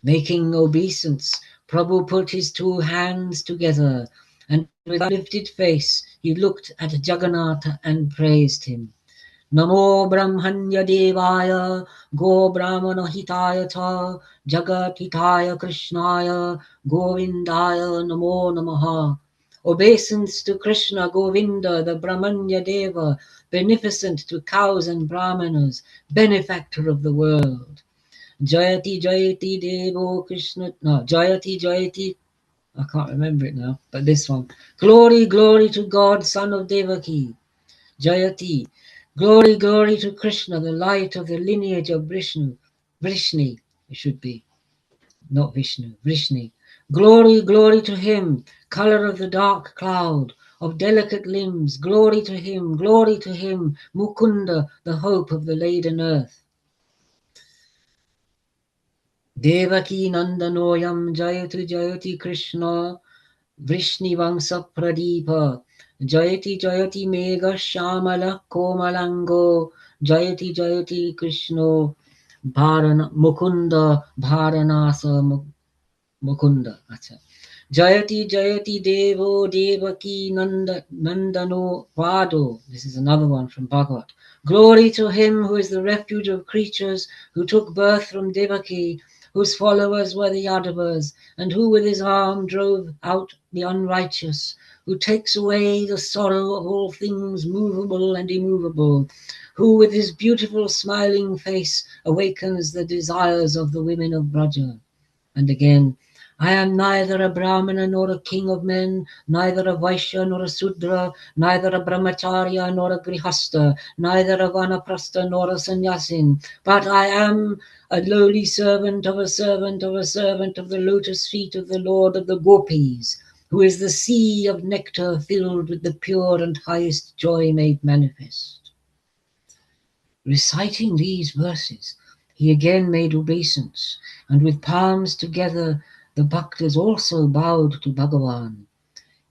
Making obeisance, Prabhu put his 2 hands together, and with uplifted face he looked at Jagannatha and praised him. Namo Brahmanya Devaya Go Brahmana Hitaya Cha Jagat Hitaya Krishnaya Govindaya Namo Namaha. Obeisance to Krishna Govinda, the Brahmanya Deva, beneficent to cows and brahmanas, benefactor of the world. Jayati Jayati Devo Krishna, no, Jayati Jayati, I can't remember it now, but this one. Glory, glory to God, son of Devaki. Jayati. Glory, glory to Krishna, the light of the lineage of Vrishni, it should be, not Vishnu, Vrishni. Glory, glory to him, color of the dark cloud, of delicate limbs. Glory to him, Mukunda, the hope of the laden earth. Devaki Nandanoyam Jayati Jayati Krishna, Vrishni Vamsa Pradipa. Jayati Jayati Mega Shamala Komalango Jayati Jayati Krishna Mukunda Bharanasa Mukunda. Jayati Jayati Devo Devaki Nandano Vado. This is another one from Bhagavat. Glory to him who is the refuge of creatures, who took birth from Devaki, whose followers were the Yadavas, and who with his arm drove out the unrighteous, who takes away the sorrow of all things movable and immovable, who with his beautiful smiling face awakens the desires of the women of Braja. And again, I am neither a Brahmana nor a king of men, neither a Vaishya nor a Sudra, neither a Brahmacharya nor a Grihasta, neither a Vanaprastha nor a Sannyasin, but I am a lowly servant of a servant of a servant of the lotus feet of the Lord of the Gopis, who is the sea of nectar filled with the pure and highest joy made manifest. Reciting these verses, he again made obeisance, and with palms together the Bhaktas also bowed to Bhagavan.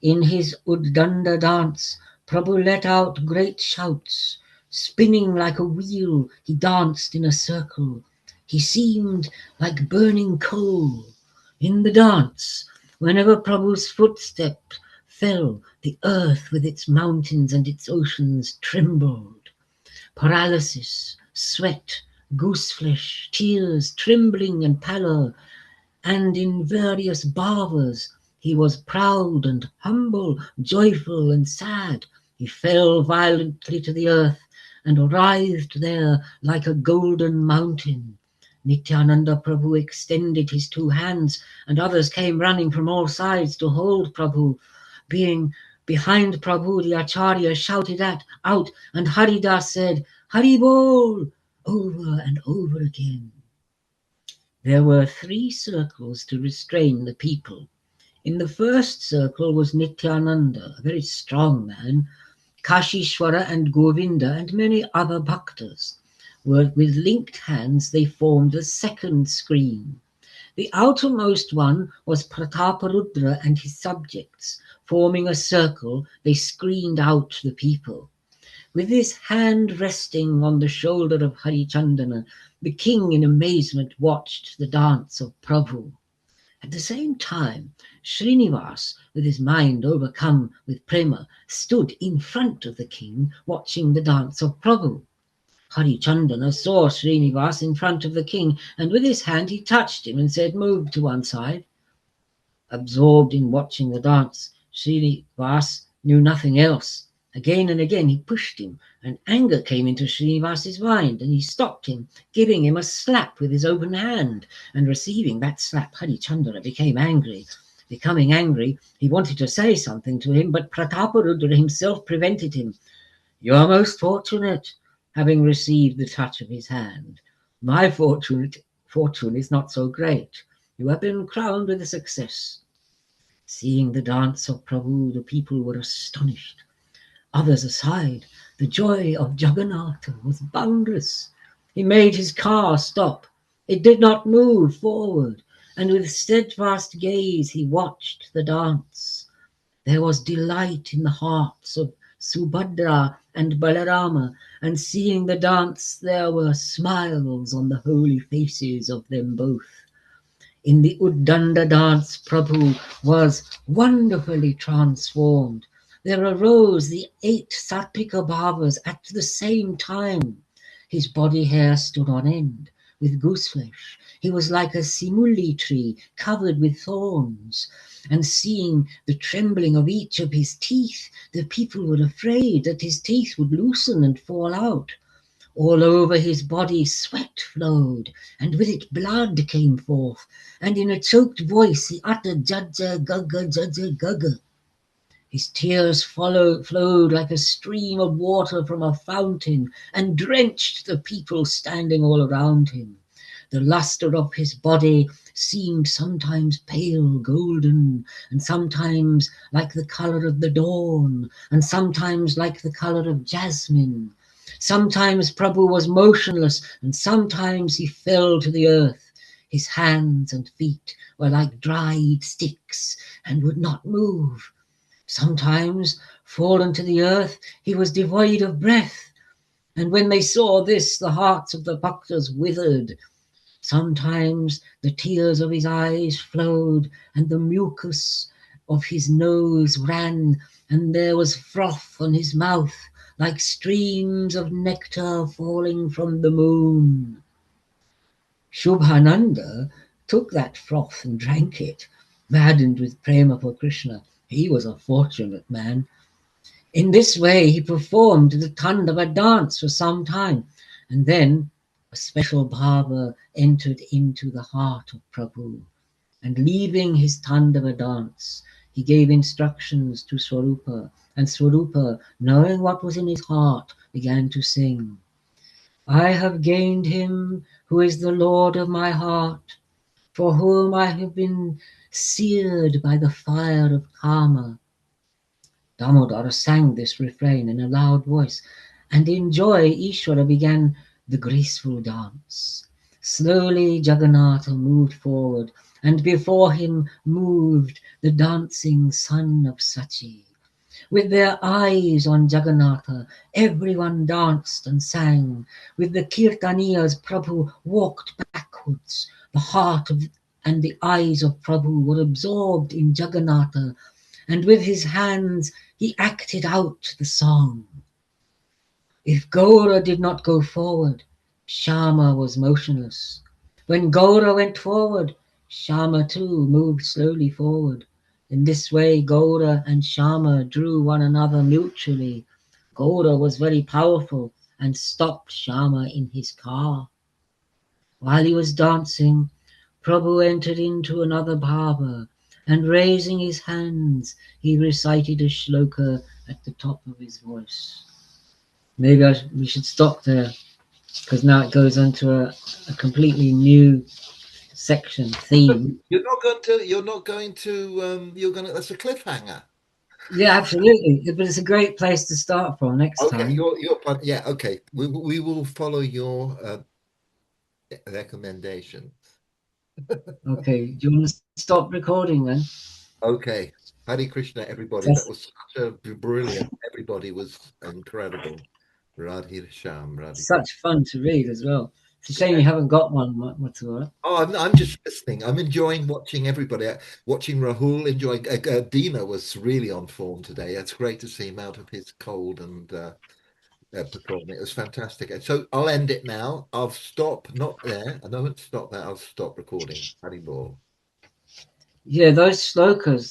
In his Uddanda dance, Prabhu let out great shouts. Spinning like a wheel, he danced in a circle. He seemed like burning coal. In the dance, whenever Prabhu's footstep fell, the earth with its mountains and its oceans trembled. Paralysis, sweat, gooseflesh, tears, trembling and pallor, and in various bhavas he was proud and humble, joyful and sad. He fell violently to the earth and writhed there like a golden mountain. Nityananda Prabhu extended his two hands, and others came running from all sides to hold Prabhu. Being behind Prabhu, the Acharya shouted out, and Haridas said, Hari Bol, over and over again. There were 3 circles to restrain the people. In the first circle was Nityananda, a very strong man, Kashishwara and Govinda and many other bhaktas. With linked hands they formed a second screen. The outermost one was Prataparudra and his subjects. Forming a circle, they screened out the people. With his hand resting on the shoulder of Harichandana, the king in amazement watched the dance of Prabhu. At the same time, Srinivas, with his mind overcome with prema, stood in front of the king watching the dance of Prabhu. Harichandana saw Srinivas in front of the king, and with his hand he touched him and said, move to one side. Absorbed in watching the dance, Srinivas knew nothing else. Again and again he pushed him, and anger came into Srinivas's mind, and he stopped him, giving him a slap with his open hand. And receiving that slap, Harichandana became angry. Becoming angry, he wanted to say something to him, but Prataparudra himself prevented him. You are most fortunate, having received the touch of his hand. My fortune is not so great. You have been crowned with a success. Seeing the dance of Prabhu, the people were astonished. Others aside, the joy of Jagannatha was boundless. He made his car stop. It did not move forward, and with steadfast gaze he watched the dance. There was delight in the hearts of Subhadra and Balarama, and seeing the dance there were smiles on the holy faces of them both. In the Uddanda dance, Prabhu was wonderfully transformed. There arose the 8 Satvika Bhavas at the same time. His body hair stood on end with gooseflesh. He was like a simuli tree covered with thorns. And seeing the trembling of each of his teeth, the people were afraid that his teeth would loosen and fall out. All over his body sweat flowed, and with it blood came forth, and in a choked voice he uttered Jaja Gaga Jaja Gaga. His tears flowed like a stream of water from a fountain and drenched the people standing all around him. The luster of his body seemed sometimes pale golden, and sometimes like the color of the dawn, and sometimes like the color of jasmine. Sometimes Prabhu was motionless, and sometimes he fell to the earth. His hands and feet were like dried sticks and would not move. Sometimes, fallen to the earth, he was devoid of breath. And when they saw this, the hearts of the bhaktas withered. Sometimes the tears of his eyes flowed, and the mucus of his nose ran, and there was froth on his mouth, like streams of nectar falling from the moon. Shubhananda took that froth and drank it, maddened with prema for Krishna. He was a fortunate man. In this way he performed the Tandava dance for some time, and then a special bhava entered into the heart of Prabhu, and leaving his Tandava dance, he gave instructions to Swarupa, and Swarupa, knowing what was in his heart, began to sing, I have gained him who is the Lord of my heart, for whom I have been seared by the fire of karma. Damodara sang this refrain in a loud voice, and in joy Ishvara began the graceful dance. Slowly Jagannatha moved forward, and before him moved the dancing son of Sachi. With their eyes on Jagannatha, everyone danced and sang. With the Kirtaniyas, Prabhu walked backwards. The heart of and the eyes of Prabhu were absorbed in Jagannatha, and with his hands he acted out the song. If Gaura did not go forward, Shama was motionless. When Gaura went forward, Shama too moved slowly forward. In this way, Gaura and Shama drew one another mutually. Gaura was very powerful and stopped Shama in his car. While he was dancing, Prabhu entered into another bhava, and raising his hands, he recited a shloka at the top of his voice. Maybe we should stop there, because now it goes into a completely new section, theme. You're going to, that's a cliffhanger. Yeah, absolutely. But it's a great place to start from next Okay, time. your yeah, okay. We will follow your recommendation. Okay, do you want to stop recording then? Okay. Hare Krishna, everybody. That was such a brilliant. Everybody was incredible. Radhe Sham, Radhe. Such fun to read as well. It's a shame you haven't got one, Mathura. Oh, I'm just listening. I'm enjoying watching everybody. Watching Rahul, enjoying. Dina was really on form today. It's great to see him out of his cold and performing. It was fantastic. And so I'll end it now. I'll stop. Not there. I don't stop that. I'll stop recording. Haribol. Yeah, those slokas,